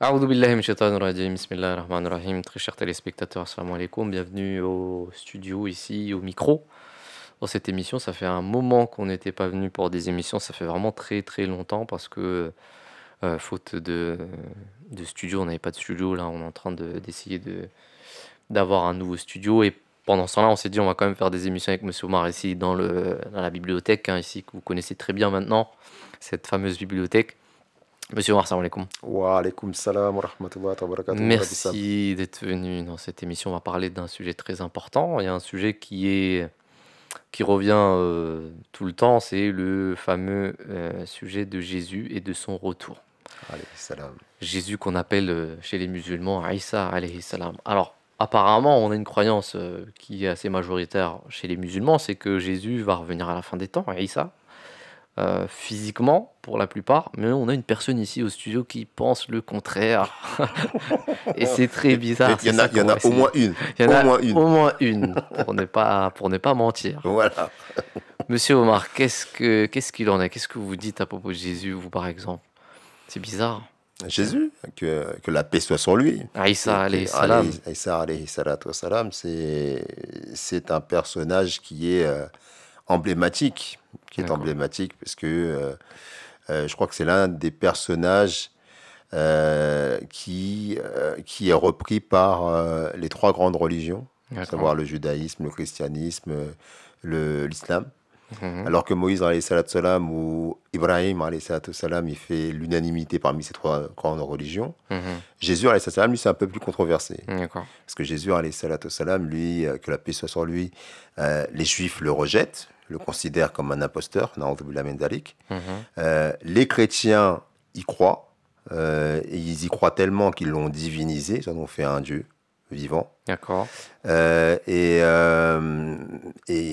A'oudou billahi minash shaitanir rajim, bismillahir rahmanir rahim. Très chers téléspectateurs, assalamu alaikum, bienvenue au studio ici, au micro. Dans cette émission, ça fait un moment qu'on n'était pas venu pour des émissions, ça fait vraiment très très longtemps parce que faute de studio, on n'avait pas de studio, là on est en train d'essayer d'avoir un nouveau studio et pendant ce temps-là, on s'est dit on va quand même faire des émissions avec Monsieur Omar ici dans la bibliothèque, hein, ici que vous connaissez très bien maintenant, cette fameuse bibliothèque. Monsieur Omar, salam alaikum. Wa alaykoum salam wa rahmatullahi wa barakatuh, Rabissam. Merci d'être venu dans cette émission. On va parler d'un sujet très important. Il y a un sujet qui revient tout le temps, c'est le fameux sujet de Jésus et de son retour. Alayhi salam. Jésus qu'on appelle chez les musulmans Isa alayhi salam. Alors, apparemment, on a une croyance qui est assez majoritaire chez les musulmans, c'est que Jésus va revenir à la fin des temps, Isa, physiquement pour la plupart, mais on a une personne ici au studio qui pense le contraire. Et c'est très bizarre. Il y en a au moins une. Il y en Au a moins une. au moins une, pour ne pas mentir. Voilà. Monsieur Omar, qu'est-ce qu'il en est? Qu'est-ce que vous dites à propos de Jésus, vous, par exemple? C'est bizarre. Jésus, que la paix soit sur lui. Aïssa alayhi salam. Isa alayhi salatu wa salam, c'est un personnage qui est emblématique. D'accord. Emblématique parce que je crois que c'est l'un des personnages qui est repris par les trois grandes religions, à D'accord. savoir le judaïsme, le christianisme, l'islam. Mhm. Alors que Moïse alayhi salatu salam ou Ibrahim alayhi salatu salam, il fait l'unanimité parmi ces trois grandes religions. Mhm. Jésus alayhi salatu salam, lui, c'est un peu plus controversé. D'accord. Parce que Jésus alayhi salatu salam, lui, que la paix soit sur lui, les Juifs le rejettent, le considèrent comme un imposteur, na'oudhu billahi min dhalik. Mhm. Les chrétiens y croient, et ils y croient tellement qu'ils l'ont divinisé, ils en ont fait un Dieu vivant. D'accord. Et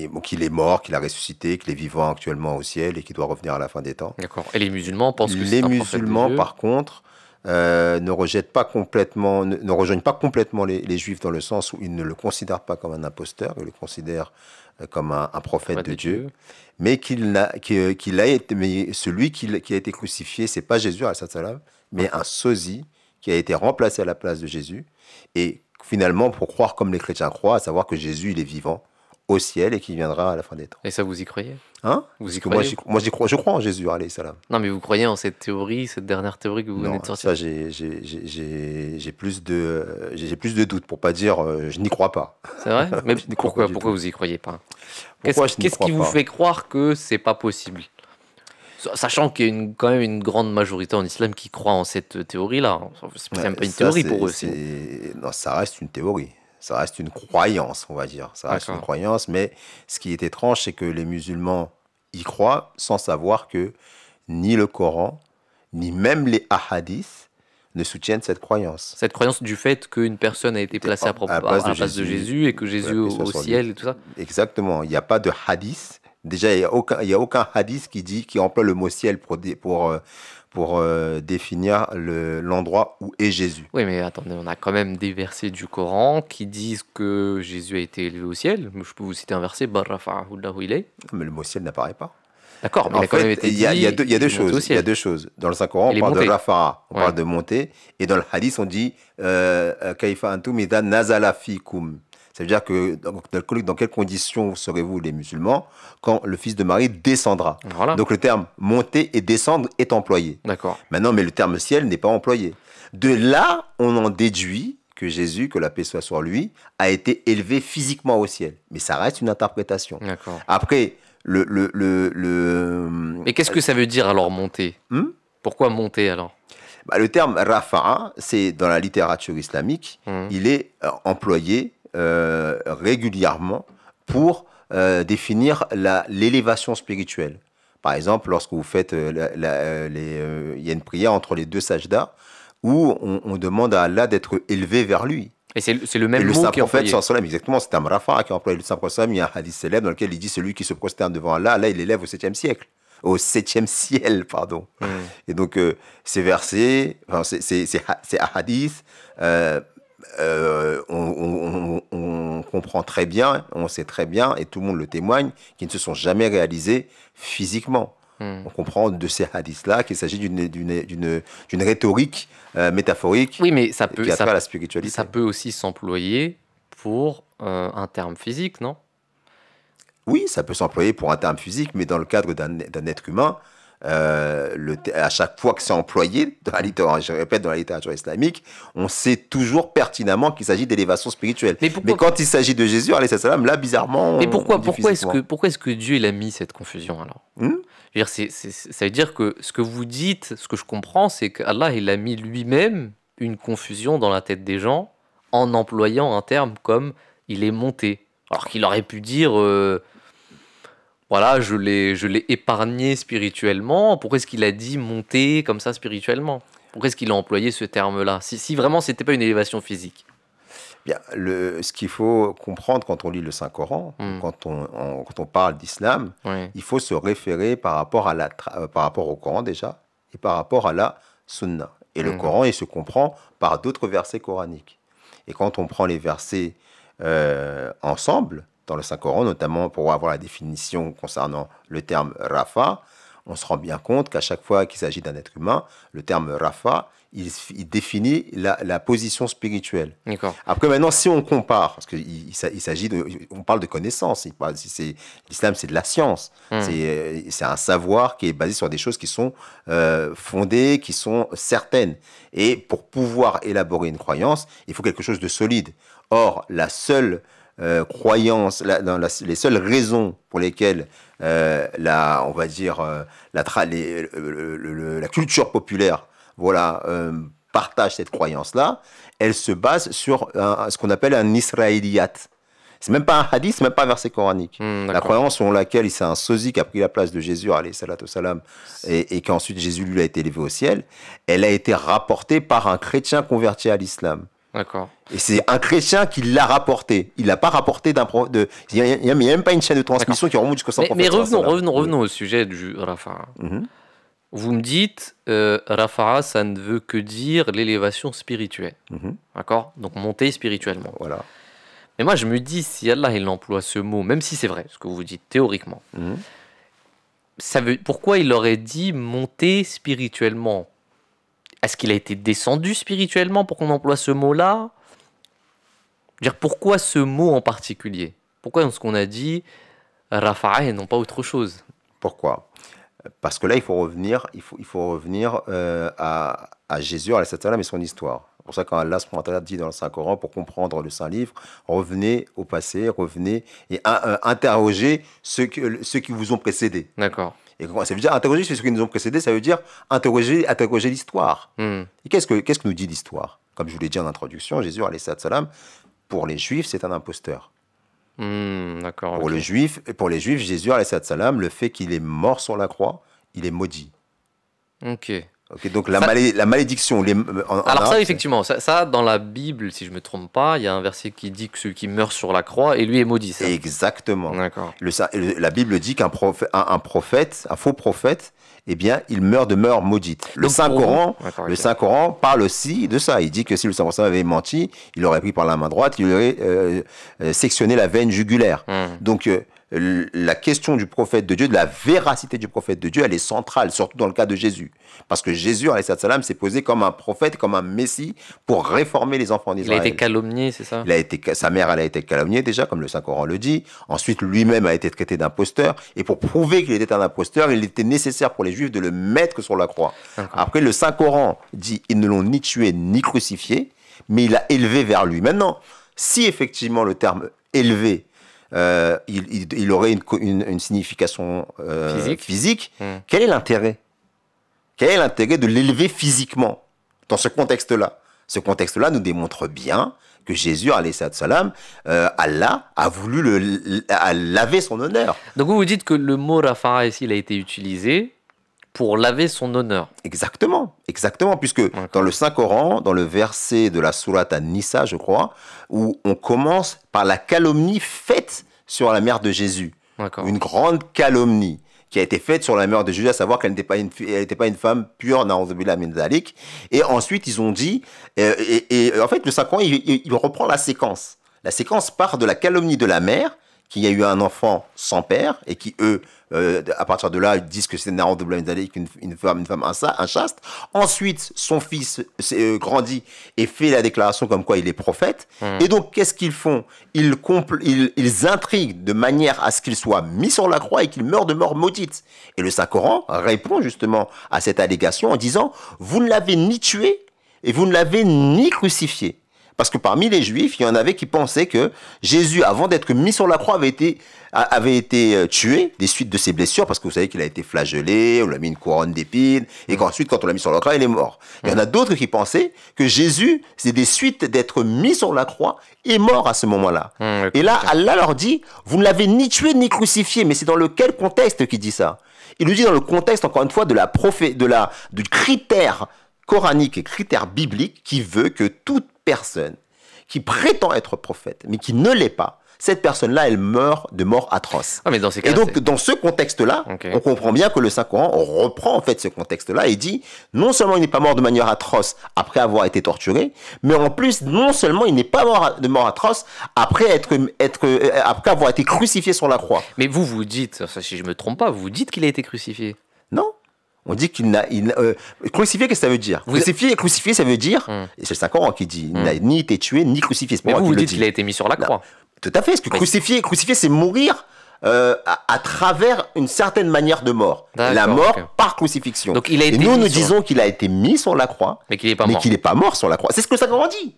bon, qu'il est mort, qu'il a ressuscité, qu'il est vivant actuellement au ciel et qu'il doit revenir à la fin des temps. D'accord. Et les musulmans pensent que Les c'est un prophète de musulmans, Dieu. par contre, ne rejettent pas complètement, ne rejoignent pas complètement les juifs dans le sens où ils ne le considèrent pas comme un imposteur, ils le considèrent comme un prophète de Dieu, mais qu'il a été, mais celui qui a été crucifié, c'est pas Jésus alayhi salam, mais un sosie qui a été remplacé à la place de Jésus. Et finalement, pour croire comme les chrétiens croient, à savoir que Jésus, il est vivant au ciel et qu'il viendra à la fin des temps. Et ça, vous y croyez? Hein? Vous y Parce que moi, croyez? j'y crois, je crois en Jésus, alayhi salam. Non, mais vous croyez en cette théorie, cette dernière théorie que vous venez Non, de sortir? ça, j'ai plus de doutes, pour pas dire je n'y crois pas. C'est vrai? Mais Je n'y crois pas pourquoi du tout. vous y croyez pas? Pourquoi je n'y Qu'est-ce crois qui vous pas? fait croire que c'est pas possible? Sachant qu'il y a quand même une grande majorité en islam qui croit en cette théorie-là. C'est même pas une Ça, théorie pour eux. non, ça reste une théorie. Ça reste une croyance, on va dire. Ça reste une D'accord. croyance, mais ce qui est étrange, c'est que les musulmans y croient sans savoir que ni le Coran, ni même les hadiths ne soutiennent cette croyance. Cette croyance du fait qu'une personne a été placée à la place de Jésus et que la Jésus paix soit au sur lui. ciel et tout ça. Exactement. Il n'y a pas de hadith. Déjà, il y a aucun hadith qui emploie le mot ciel pour définir l'endroit où est Jésus. Oui, mais attendez, on a quand même des versets du Coran qui disent que Jésus a été élevé au ciel. Je peux vous citer un verset, Barrafa'ahu Allahu ilayh. Mais le mot ciel n'apparaît pas. D'accord, mais il En a quand même fait, été il y a dit deux qu'il montait choses. au Il y a ciel. deux choses. Dans le Saint-Coran, Et on parle de monter. rafa'a, on Ouais. parle de monter. Et dans le hadith, on dit Kaifa antum idha nazala fikum. Ça veut dire que dans quelles conditions serez-vous les musulmans quand le fils de Marie descendra. Voilà. Donc le terme monter et descendre est employé. D'accord. Maintenant, mais le terme ciel n'est pas employé. De là, on en déduit que Jésus, que la paix soit sur lui, a été élevé physiquement au ciel. Mais ça reste une interprétation. D'accord. Après, Mais qu'est-ce que ça veut dire alors monter? Pourquoi monter alors? Le terme rafa'a, c'est dans la littérature islamique, il est employé régulièrement pour définir l'élévation spirituelle. Par exemple, lorsque vous faites, il y a une prière entre les deux sajdas où on demande à Allah d'être élevé vers lui. Et c'est le Et même le mot saint qui est prophète, employé. sallam, exactement, c'est un rafa'a qui est employé. Le saint prophète, il y a un hadith célèbre dans lequel il dit celui qui se prosterne devant Allah, Allah, il l'élève au 7e siècle. Au 7e ciel, pardon. Et donc, ces versets, enfin, c'est hadith, on comprend très bien, on sait très bien, et tout le monde le témoigne, qu'ils ne se sont jamais réalisés physiquement. On comprend de ces hadiths-là qu'il s'agit d'une rhétorique métaphorique Oui, mais qui a trait à la spiritualité. ça peut aussi s'employer pour un terme physique, non? Oui, ça peut s'employer pour un terme physique, mais dans le cadre d'un être humain, à chaque fois que c'est employé, je répète, dans la littérature islamique, on sait toujours pertinemement qu'il s'agit d'élévation spirituelle. Mais quand il s'agit de Jésus, alayhi salam, là, bizarrement... Mais pourquoi est-ce que Dieu il a mis cette confusion alors? Je veux dire, ça veut dire que ce que vous dites, ce que je comprends, c'est qu'Allah il a mis lui-même une confusion dans la tête des gens en employant un terme comme il est monté. Alors qu'il aurait pu dire voilà, je l'ai épargné spirituellement. Pourquoi est-ce qu'il a dit monter comme ça spirituellement? Pourquoi est-ce qu'il a employé ce terme-là si vraiment c'était pas une élévation physique? Bien, ce qu'il faut comprendre quand on lit le Saint-Coran, quand on parle d'islam, il faut se référer par rapport au Coran déjà, et par rapport à la Sunna. Et le Coran, il se comprend par d'autres versets coraniques. Et quand on prend les versets ensemble, dans le Saint-Coran, notamment pour avoir la définition concernant le terme Rafa, on se rend bien compte qu'à chaque fois qu'il s'agit d'un être humain, le terme Rafa, il définit la position spirituelle. Après, maintenant, si on compare, parce qu'il s'agit on parle de connaissance, l'islam, c'est de la science. C'est un savoir qui est basé sur des choses qui sont fondées, qui sont certaines. Et pour pouvoir élaborer une croyance, il faut quelque chose de solide. Or, la seule croyance, les seules raisons pour lesquelles on va dire la culture populaire partage cette croyance-là, elle se base sur ce qu'on appelle un israéliyat. C'est même pas un hadith, c'est même pas un verset coranique. La croyance selon laquelle c'est un sosie qui a pris la place de Jésus, alayhi salatu wassalam, et qu'ensuite Jésus lui a été élevé au ciel, elle a été rapportée par un chrétien converti à l'islam. D'accord. Et c'est un chrétien qui l'a rapporté. Il l'a pas rapporté il n'y a même pas une chaîne de transmission qui remonte jusqu'au prophète. Mais revenons au sujet du Rafa. Vous me dites, Rafa'a, ça ne veut que dire l'élévation spirituelle. D'accord? Donc monter spirituellement. Voilà. Mais moi, je me dis, si Allah il emploie ce mot, même si c'est vrai, ce que vous dites théoriquement, pourquoi il aurait dit monter spirituellement? Est-ce qu'il a été descendu spirituellement pour qu'on emploie ce mot-là? Dire pourquoi ce mot en particulier? Pourquoi dans ce qu'on a dit Rafa'a et non pas autre chose? Pourquoi? Parce que là, il faut revenir à Jésus, alayhi salam, et son histoire. C'est pour ça que quand Allah dit dans le Saint-Coran, pour comprendre le Saint-Livre, revenez au passé, revenez et interrogez ceux qui vous ont précédés. D'accord. Et ça veut dire interroger ceux qui nous ont précédés, ça veut dire interroger l'histoire. Et qu'est-ce que nous dit l'histoire? Comme je vous l'ai dit en introduction, Jésus, alayhi salam, pour les Juifs, c'est un imposteur. D'accord. Pour les Juifs, Jésus, alayhi salam, le fait qu'il est mort sur la croix, il est maudit. Ok, donc la malédiction. Alors ça, effectivement, ça, dans la Bible, si je ne me trompe pas, il y a un verset qui dit que celui qui meurt sur la croix, et lui est maudit. Ça. Exactement. D'accord. La Bible dit qu'un prophète, un faux prophète, eh bien, il meurt de mort maudite. Le Saint-Coran parle aussi de ça. Il dit que si le Saint-Coran avait menti, il aurait pris par la main droite, il aurait sectionné la veine jugulaire. Donc, la question du prophète de Dieu, de la véracité du prophète de Dieu, elle est centrale, surtout dans le cas de Jésus. Parce que Jésus, alayhi salam, s'est posé comme un prophète, comme un messie, pour réformer les enfants d'Israël. Il a été calomnié, c'est ça? Sa mère, elle a été calomniée déjà, comme le Saint-Coran le dit. Ensuite, lui-même a été traité d'imposteur. Et pour prouver qu'il était un imposteur, il était nécessaire pour les Juifs de le mettre sur la croix. Après, le Saint-Coran dit, ils ne l'ont ni tué, ni crucifié, mais il l'a élevé vers lui. Maintenant, si effectivement le terme élevé, il aurait une signification physique. Quel est l'intérêt? Quel est l'intérêt de l'élever physiquement dans ce contexte-là? Ce contexte-là nous démontre bien que Jésus, alayhi salam, Allah a voulu laver son honneur. Donc vous dites que le mot Rafa'a ici, il a été utilisé pour laver son honneur. Exactement, puisque dans le Saint-Coran, dans le verset de la sourate An-Nisa, je crois, où on commence par la calomnie faite sur la mère de Jésus. Une grande calomnie qui a été faite sur la mère de Jésus, à savoir qu'elle n'était pas une femme pure, na'udhu billahi min dhalik. Et ensuite, ils ont dit, et en fait, le Saint-Coran, il reprend la séquence. La séquence part de la calomnie de la mère, qu'il y a eu un enfant sans père et qui, eux, à partir de là, disent que c'est Naran de Blamidali, une femme inchaste. Ensuite, son fils grandit et fait la déclaration comme quoi il est prophète. Et donc, qu'est-ce qu'ils font? Ils intriguent de manière à ce qu'il soit mis sur la croix et qu'il meure de mort maudite. Et le Saint-Coran répond justement à cette allégation en disant « Vous ne l'avez ni tué et vous ne l'avez ni crucifié ». Parce que parmi les Juifs, il y en avait qui pensaient que Jésus, avant d'être mis sur la croix, avait été tué des suites de ses blessures, parce que vous savez qu'il a été flagellé, on lui a mis une couronne d'épines, et qu'ensuite, quand on l'a mis sur la croix, il est mort. Il y en a d'autres qui pensaient que Jésus, c'est des suites d'être mis sur la croix et mort à ce moment-là. Et là, Allah leur dit, vous ne l'avez ni tué ni crucifié, mais c'est dans lequel contexte qu'il dit ça? Il nous dit dans le contexte, encore une fois, du critère coranique et critère biblique qui veut que toute personne qui prétend être prophète, mais qui ne l'est pas, cette personne-là, elle meurt de mort atroce. Ah, mais dans ces cas, et donc, dans ce contexte-là, on comprend bien que le Saint-Coran reprend en fait ce contexte-là et dit, non seulement il n'est pas mort de manière atroce après avoir été torturé, mais en plus, non seulement il n'est pas mort de mort atroce après avoir été crucifié sur la croix. Mais vous dites, si je ne me trompe pas, vous dites qu'il a été crucifié. Non. On dit qu'il n'a... Crucifié, qu'est-ce que ça veut dire? Crucifié, ça veut dire, et c'est le Saint-Coran qui dit, il n'a ni été tué, ni crucifié. Mais vous dites qu'il a été mis sur la croix. Tout à fait, parce que crucifié, c'est mourir à travers une certaine manière de mort. La mort par crucifixion. Donc, et nous disons qu'il a été mis sur la croix, mais qu'il n'est pas mort sur la croix. C'est ce que le Saint-Coran dit.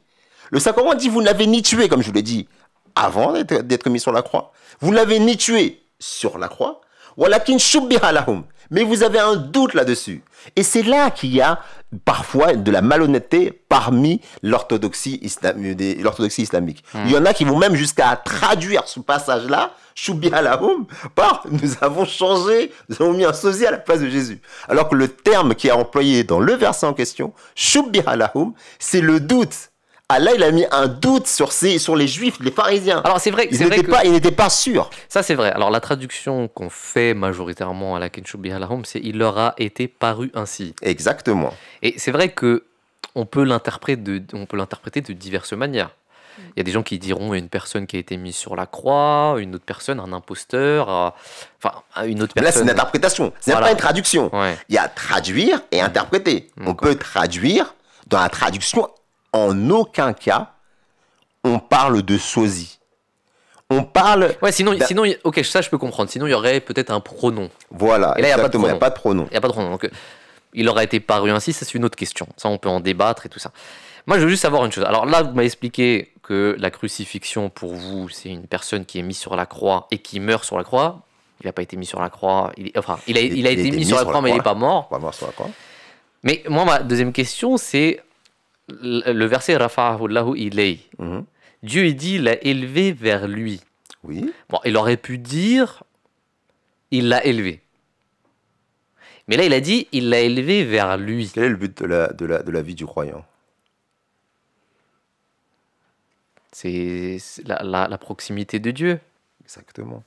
Le Saint-Coran dit, vous ne l'avez ni tué, comme je vous l'ai dit, avant d'être mis sur la croix. Vous ne l'avez ni tué sur la croix. Walakin shubbiha lahum. Mais vous avez un doute là-dessus. Et c'est là qu'il y a parfois de la malhonnêteté parmi l'orthodoxie islamique. Il y en a qui vont même jusqu'à traduire ce passage-là, shubbiha lahum, par nous avons changé, nous avons mis un sosie à la place de Jésus. Alors que le terme qui est employé dans le verset en question, shubbiha lahum, c'est le doute. Allah, il a mis un doute sur les Juifs, les pharisiens. Alors c'est vrai, il n'était pas sûr. Ça c'est vrai. Alors la traduction qu'on fait majoritairement à la Kinshubbi Halahum, c'est il leur a été paru ainsi. Exactement. Et c'est vrai que on peut l'interpréter de diverses manières. Il y a des gens qui diront une personne qui a été mise sur la croix, une autre personne, un imposteur, enfin une autre personne. Là c'est une interprétation, c'est pas une traduction. Ouais. Il y a traduire et interpréter. On peut traduire dans la traduction. En aucun cas, on parle de sosie. On parle... Ouais, sinon, ok, ça je peux comprendre. Sinon, il y aurait peut-être un pronom. Voilà, et là, exactement, il n'y a pas de pronom. Il n'y a pas de pronom. Donc, il aurait été paru ainsi, ça c'est une autre question. Ça, on peut en débattre et tout ça. Moi, je veux juste savoir une chose. Alors là, vous m'avez expliqué que la crucifixion, pour vous, c'est une personne qui est mise sur la croix et qui meurt sur la croix. Il n'a pas été mis sur la croix. Il a été mis sur la croix, mais il n'est pas mort. Pas mort sur la croix. Mais moi, ma deuxième question, c'est... Le verset Rafa'ahu Allahu ilay. Dieu il dit il l'a élevé vers lui. Oui. Bon, il aurait pu dire il l'a élevé. Mais là il a dit il l'a élevé vers lui. Quel est le but de la vie du croyant? C'est la proximité de Dieu. Exactement.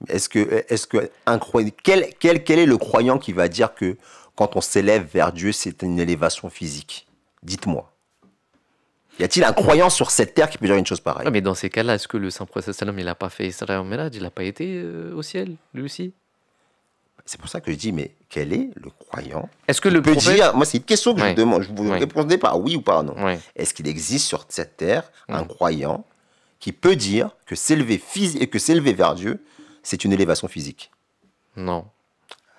Est-ce que un croyant, quel est le croyant qui va dire que quand on s'élève vers Dieu c'est une élévation physique? Dites-moi. Y a-t-il un croyant sur cette terre qui peut dire une chose pareille? Mais dans ces cas-là, est-ce que le Saint Prophète sallam il n'a pas fait Isra et Miraj, il n'a pas été au ciel, lui aussi? C'est pour ça que je dis, mais quel est le croyant? Est-ce que le prophète... dire, moi c'est une question que je vous demande, je vous répondrai par oui ou par non. Est-ce qu'il existe sur cette terre un croyant qui peut dire que s'élever vers Dieu, c'est une élévation physique? Non.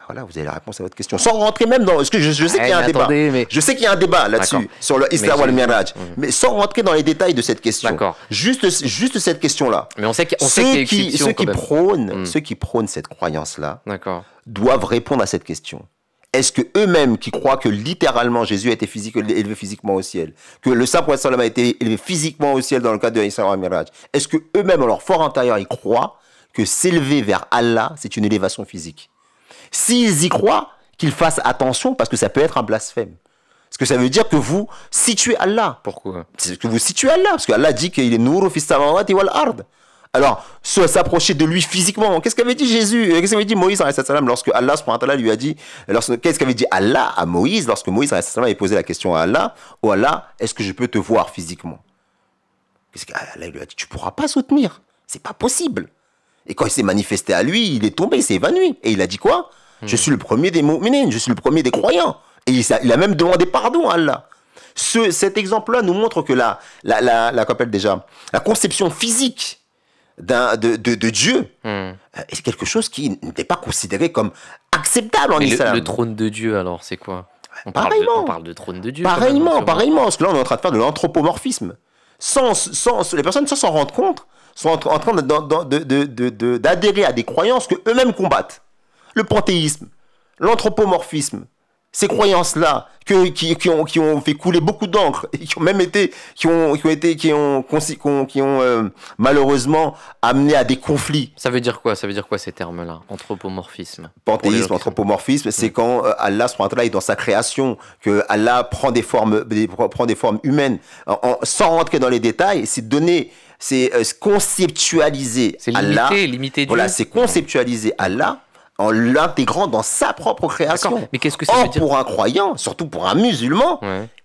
Voilà, vous avez la réponse à votre question. Sans rentrer même dans... Parce que je sais qu'il y a un débat. Je sais qu'il y a un débat là-dessus, sur le Isra wal Miraj. Mais sans rentrer dans les détails de cette question. D'accord. Juste cette question-là. Mais on sait qu'il y a exception ceux qui prônent cette croyance-là doivent répondre à cette question. Est-ce que eux-mêmes qui croient que littéralement Jésus a été élevé physiquement au ciel, que le Saint Prophète sallam a été élevé physiquement au ciel dans le cadre de Isra wal Miraj, est-ce que eux-mêmes, dans leur fort intérieur, ils croient que s'élever vers Allah, c'est une élévation physique? S'ils y croient, qu'ils fassent attention parce que ça peut être un blasphème. Parce que ça veut dire que vous situez Allah. Pourquoi? C'est que vous situez Allah. Parce qu'Allah dit qu'il est Nourou fis samawati wal ard. Alors, s'approcher de lui physiquement, qu'est-ce qu'avait dit Jésus? Qu'est-ce qu'avait dit Moïse lorsque Allah lui a dit, qu'est-ce qu'avait dit Allah à Moïse lorsque Moïse avait posé la question à Allah? Oh Allah, est-ce que je peux te voir physiquement? Qu'est-ce qu'Allah lui a dit? Tu ne pourras pas soutenir. C'est pas possible. Et quand il s'est manifesté à lui, il est tombé, il s'est évanoui. Et il a dit quoi? Je suis le premier des mu'minines, je suis le premier des croyants. Et il a même demandé pardon à Allah. Cet exemple-là nous montre que la conception physique de Dieu est quelque chose qui n'est pas considéré comme acceptable en islam. Le trône de Dieu, alors, c'est quoi? On parle de trône de Dieu. Pareillement. Parce que là, on est en train de faire de l'anthropomorphisme. Les personnes, sans s'en rendre compte, sont en train d'adhérer à des croyances que eux-mêmes combattent. Le panthéisme, l'anthropomorphisme, ces croyances-là qui ont fait couler beaucoup d'encre et qui ont malheureusement amené à des conflits. Ça veut dire quoi ces termes-là? Anthropomorphisme. Panthéisme, anthropomorphisme, c'est quand Allah est dans sa création, que Allah prend des formes humaines, sans rentrer dans les détails, c'est conceptualiser Allah. C'est limiter Dieu. Voilà, c'est conceptualiser Allah en l'intégrant dans sa propre création. Mais qu'est-ce que ça veut dire? Pour un croyant, surtout pour un musulman,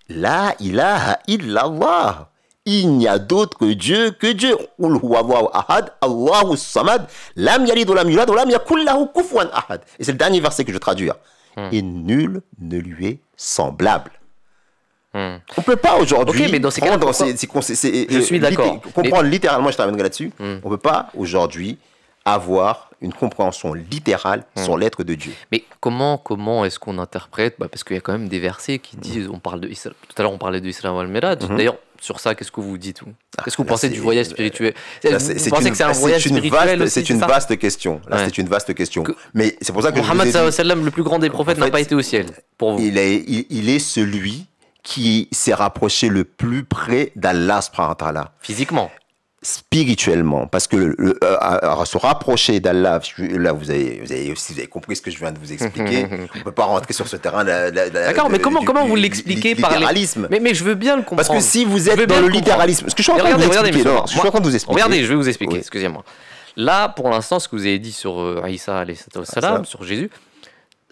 la ilaha illallah. Il n'y a d'autre que Dieu. Qul huwallahu ahad, Allahu samad, lam yalid wa lam yulad wa lam yakul lahu kufuwan ahad. Et c'est le dernier verset que je vais traduire. Et nul ne lui est semblable. On ne peut pas aujourd'hui je suis d'accord. Comprendre littéralement, je terminerai là-dessus. On ne peut pas aujourd'hui avoir une compréhension littérale sur l'être de Dieu. Mais comment est-ce qu'on interprète? Parce qu'il y a quand même des versets qui disent, tout à l'heure on parlait de Isra wal-Miraj. D'ailleurs, sur ça, qu'est-ce que vous dites? Qu'est-ce que vous pensez du voyage spirituel? Vous pensez que c'est un voyage spirituel? C'est une vaste question. C'est une vaste question. Mais c'est pour ça que Mohammed sallallahu alayhi wa sallam, le plus grand des prophètes, n'a pas été au ciel, pour vous. Il est celui qui s'est rapproché le plus près d'Allah subhanahu wa ta'ala. Physiquement? Spirituellement, parce que se rapprocher d'Allah, là vous avez compris ce que je viens de vous expliquer. On ne peut pas rentrer sur ce terrain. D'accord, mais comment vous l'expliquez par littéralisme? Mais je veux bien le comprendre. Parce que si vous êtes dans le littéralisme, ce que je suis en train de vous expliquer, regardez, je vais vous expliquer. Excusez-moi. Là, pour l'instant, ce que vous avez dit sur Isa alayhi salam, sur Jésus,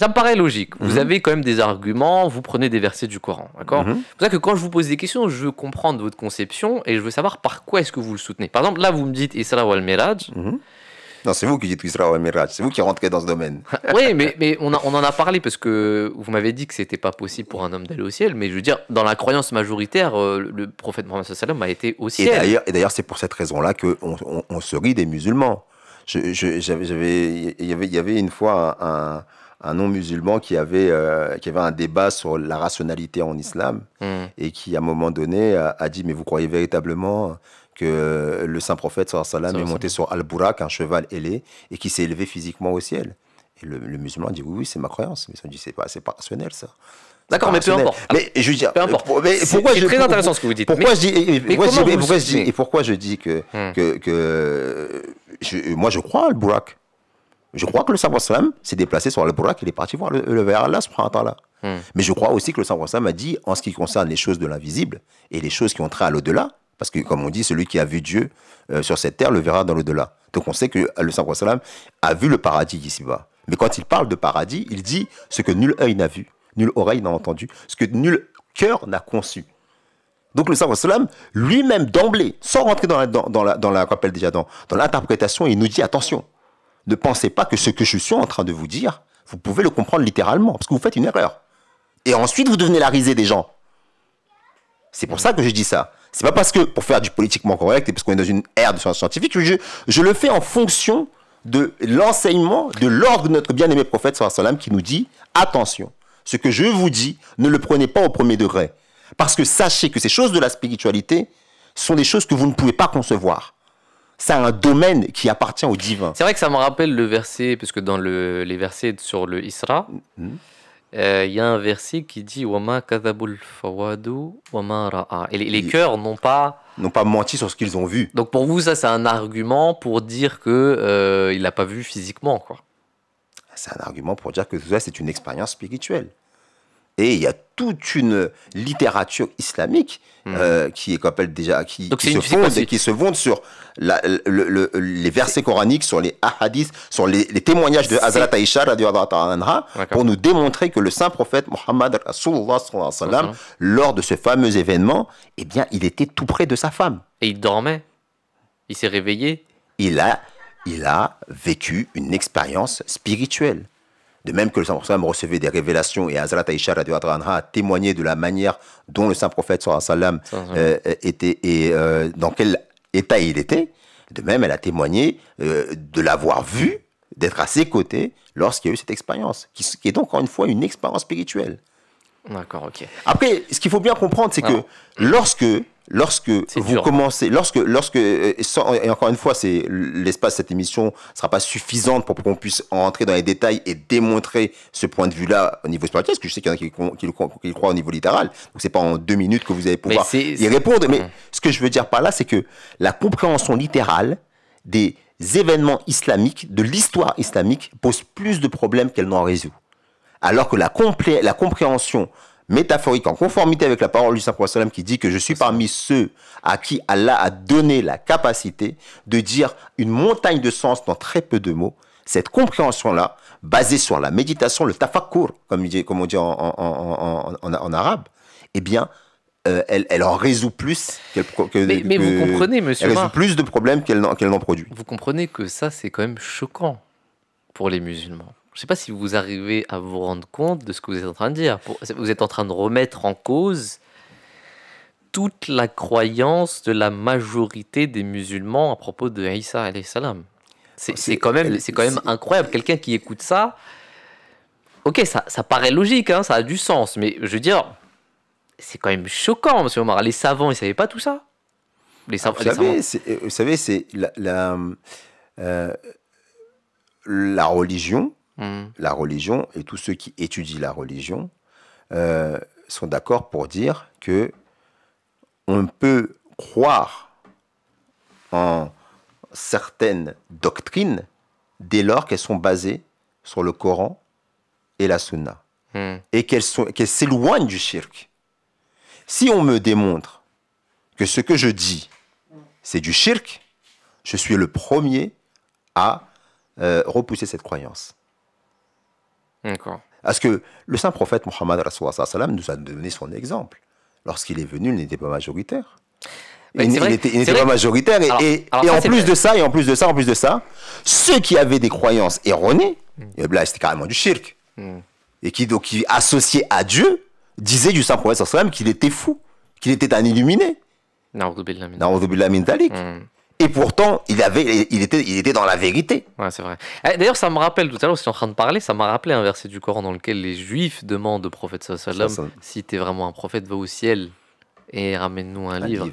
ça me paraît logique. Vous avez quand même des arguments, vous prenez des versets du Coran, d'accord? C'est pour ça que quand je vous pose des questions, je veux comprendre votre conception et je veux savoir par quoi est-ce que vous le soutenez. Par exemple, là, vous me dites Isra wal-Miraj. Non, c'est vous qui dites Isra wal-Miraj, c'est vous qui rentrez dans ce domaine. Oui, mais on en a parlé parce que vous m'avez dit que c'était pas possible pour un homme d'aller au ciel, mais je veux dire, dans la croyance majoritaire, le prophète Mohammed sallallahu alayhi wa sallam a été au ciel. Et d'ailleurs, c'est pour cette raison-là qu'on se rit des musulmans. Il y avait une fois un non-musulman qui avait un débat sur la rationalité en islam et qui, à un moment donné, a dit « Mais vous croyez véritablement que le saint prophète sallallahu alayhi wa sallam est monté sur Al-Burak, un cheval ailé, et qui s'est élevé physiquement au ciel ?» Et le musulman dit « Oui, c'est ma croyance. » Mais ça dit « C'est pas rationnel, ça. » D'accord, mais peu importe. Mais je veux dire, peu importe. C'est très intéressant ce que vous dites. Pourquoi je dis que moi je crois à Al-Burak. Je crois que le saint sallam s'est déplacé sur Al-Burak, il est parti voir le vers Allah subhanahu wa ta'ala. Mais je crois aussi que le saint sallam a dit, en ce qui concerne les choses de l'invisible et les choses qui ont trait à l'au-delà, parce que comme on dit, celui qui a vu Dieu sur cette terre le verra dans l'au-delà. Donc on sait que le saint sallam a vu le paradis ici-bas. Mais quand il parle de paradis, il dit ce que nul œil n'a vu, nulle oreille n'a entendu, ce que nul cœur n'a conçu. Donc le saint sallam lui-même d'emblée, sans rentrer dans l'interprétation, il nous dit attention. Ne pensez pas que ce que je suis en train de vous dire, vous pouvez le comprendre littéralement, parce que vous faites une erreur. Et ensuite, vous devenez la risée des gens. C'est pour ça que je dis ça. C'est pas parce que, pour faire du politiquement correct, et parce qu'on est dans une ère de sciences scientifiques, je le fais en fonction de l'enseignement, de l'ordre de notre bien-aimé prophète, sallallahu alayhi wa sallam, qui nous dit, attention, ce que je vous dis, ne le prenez pas au premier degré. Parce que sachez que ces choses de la spiritualité sont des choses que vous ne pouvez pas concevoir. C'est un domaine qui appartient au divin. C'est vrai que ça me rappelle le verset, parce que dans les versets sur le Isra, il y a un verset qui dit Wama kadhabul fawadu wama ra'a. Et les cœurs n'ont pas menti sur ce qu'ils ont vu. Donc pour vous, ça c'est un argument pour dire que il l'a pas vu physiquement, quoi. C'est un argument pour dire que tout ça c'est une expérience spirituelle. Et il y a toute une littérature islamique qui se fonde sur les versets coraniques, sur les hadiths, sur les témoignages de Hazrat Aïcha pour nous démontrer que le saint prophète Mohammed Rasulullah sallallahu alayhi wa sallam, lors de ce fameux événement, il était tout près de sa femme. Et il dormait. Il s'est réveillé. Il a il a vécu une expérience spirituelle. De même que le Saint-Prophète recevait des révélations et Hazrat Aïcha a témoigné de la manière dont le Saint-Prophète était et dans quel état il était. De même, elle a témoigné de l'avoir vu, d'être à ses côtés lorsqu'il y a eu cette expérience, qui est donc encore une fois une expérience spirituelle. D'accord, ok. Après, ce qu'il faut bien comprendre, c'est que lorsque vous commencez, et encore une fois, c'est l'espace de cette émission ne sera pas suffisante pour qu'on puisse entrer dans les détails et démontrer ce point de vue-là au niveau spirituel, parce que je sais qu'il y en a qui le croient au niveau littéral, donc c'est pas en 2 minutes que vous allez pouvoir y répondre, mais ce que je veux dire par là, c'est que la compréhension littérale des événements islamiques, de l'histoire islamique, pose plus de problèmes qu'elle n'en résout. Alors que la compréhension métaphorique, en conformité avec la parole du Saint-Prophète qui dit que je suis parmi ceux à qui Allah a donné la capacité de dire une montagne de sens dans très peu de mots, cette compréhension-là, basée sur la méditation, le tafakkur, comme on dit en arabe, eh bien, elle en résout plus mais vous comprenez, monsieur elle résout plus de problèmes qu'elle n'en produit. Vous comprenez que ça, c'est quand même choquant pour les musulmans. Je ne sais pas si vous arrivez à vous rendre compte de ce que vous êtes en train de dire. Vous êtes en train de remettre en cause toute la croyance de la majorité des musulmans à propos de Isa alayhi salam. C'est quand même incroyable. Quelqu'un qui écoute ça, ok, ça paraît logique, hein, ça a du sens, mais je veux dire, c'est quand même choquant, monsieur Omar. Les savants, ils ne savaient pas tout ça. Vous savez, c'est la religion. La religion, et tous ceux qui étudient la religion sont d'accord pour dire que on peut croire en certaines doctrines dès lors qu'elles sont basées sur le Coran et la Sunna et qu'elles s'éloignent du shirk. Si on me démontre que ce que je dis c'est du shirk, je suis le premier à repousser cette croyance. D'accord. Parce que le saint prophète Mohammed nous a donné son exemple. Lorsqu'il est venu, il n'était pas majoritaire. Il n'était pas majoritaire. Et en plus de ça, ceux qui avaient des croyances erronées, là, c'était carrément du shirk. Et qui associaient à Dieu, disaient du saint prophète qu'il était fou, qu'il était un illuminé. Na'udhu billah min dhalik. Et pourtant, il était dans la vérité. Ouais, c'est vrai. D'ailleurs, ça me rappelle, tout à l'heure, je suis en train de parler, ça m'a rappelé un verset du Coran dans lequel les Juifs demandent au prophète sallallahu alayhi wa sallam, si tu es vraiment un prophète, va au ciel et ramène-nous un livre.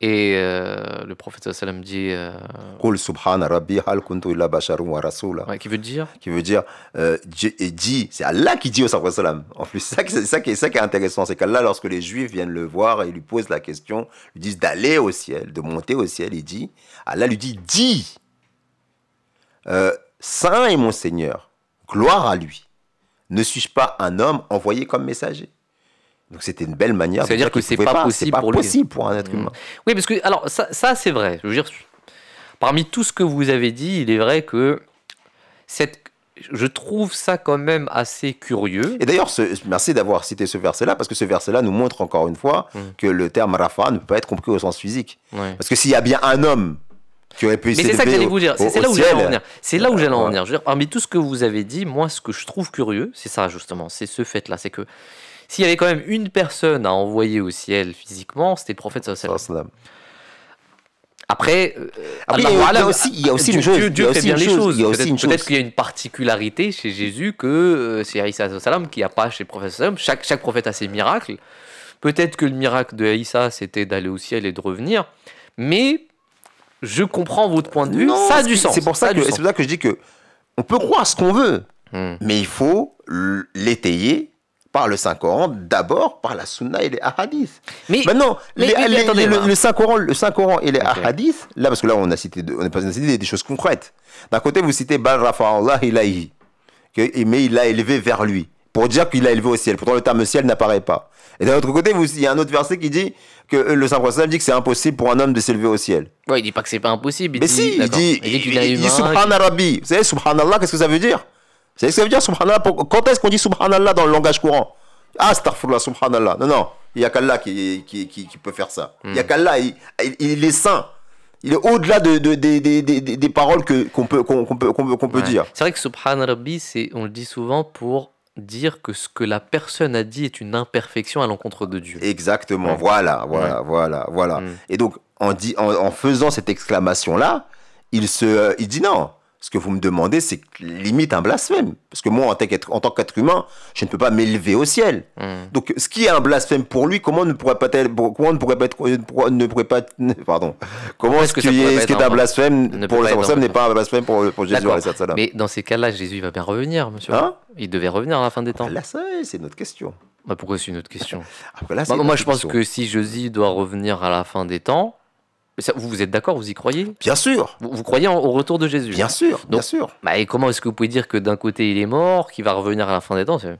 Et le prophète sallallahu alayhi wa sallam dit... Qul subhana rabbi hal kuntu illa basharun wa rasula. Ouais, qui veut dire, c'est Allah qui dit au prophète sallallahu. En plus, c'est ça qui est intéressant, c'est qu'Allah, lorsque les Juifs viennent le voir et lui posent la question, lui disent d'aller au ciel, de monter au ciel, Allah lui dit, dis, Saint est mon Seigneur, gloire à lui. Ne suis-je pas un homme envoyé comme messager? Donc c'était une belle manière de dire que c'est pas possible pour un être humain. Oui, parce que alors ça c'est vrai. Je veux dire, parmi tout ce que vous avez dit, il est vrai que je trouve ça quand même assez curieux. Et d'ailleurs, merci d'avoir cité ce verset-là, parce que ce verset-là nous montre encore une fois que le terme rafa ne peut pas être compris au sens physique. Parce que s'il y a bien un homme qui aurait pu s'élever au ciel... Mais c'est ça que j'allais vous dire, c'est là où j'allais en venir. C'est là où j'allais en venir. Je veux dire, parmi tout ce que vous avez dit, moi ce que je trouve curieux, c'est ça justement, c'est ce fait-là, c'est que s'il y avait quand même une personne à envoyer au ciel physiquement, c'était le prophète sallallahu alayhi wa sallam. Après, il y a aussi une chose. Dieu fait bien les choses. Peut-être qu'il y a une particularité chez Jésus que chez Isa alayhi salam qu'il n'y a pas chez le prophète sallam. Chaque prophète a ses miracles. Peut-être que le miracle de Isa c'était d'aller au ciel et de revenir. Mais je comprends votre point de vue. Ça a du sens. C'est pour ça que je dis que on peut croire ce qu'on veut, mais il faut l'étayer par le Saint-Coran, d'abord par la Sunna et les Ahadiths. Maintenant, le Saint-Coran et les Ahadiths, là, parce que là, on a cité des choses concrètes. D'un côté, vous citez Bal Rafa'Allah ilayhi, mais il l'a élevé vers lui, pour dire qu'il l'a élevé au ciel. Pourtant, le terme ciel n'apparaît pas. Et d'un autre côté, il y a un autre verset qui dit que le Saint-Prophète dit que c'est impossible pour un homme de s'élever au ciel. Ouais, il dit pas que c'est pas impossible. Mais si, il dit Subhana Rabbi. Vous savez, Subhanallah, qu'est-ce que ça veut dire? Vous savez ce que ça veut dire, Subhanallah? Quand est-ce qu'on dit Subhanallah dans le langage courant? Ah, astaghfirullah, Subhanallah. Non, il n'y a qu'Allah qui peut faire ça. Il n'y a qu'Allah, il est saint. Il est au-delà des paroles qu'on peut dire. C'est vrai que Subhan Rabbi, on le dit souvent pour dire que ce que la personne a dit est une imperfection à l'encontre de Dieu. Exactement, voilà. Et donc, en faisant cette exclamation-là, il dit non. Ce que vous me demandez, c'est limite un blasphème. Parce que moi, en tant qu'être humain, je ne peux pas m'élever au ciel. Donc, ce qui est un blasphème pour lui, comment est-ce qui est un blasphème pour le personne n'est pas un blasphème pour Jésus. Mais dans ces cas-là, Jésus va bien revenir, monsieur. Il devait revenir à la fin des temps. Là, c'est une autre question. Pourquoi c'est une autre question? Après, là, moi, je pense que si Jésus doit revenir à la fin des temps, vous êtes d'accord, vous y croyez? Bien sûr. Vous croyez au retour de Jésus? Bien sûr, bien sûr. Et comment est-ce que vous pouvez dire que d'un côté il est mort, qu'il va revenir à la fin des temps? C'est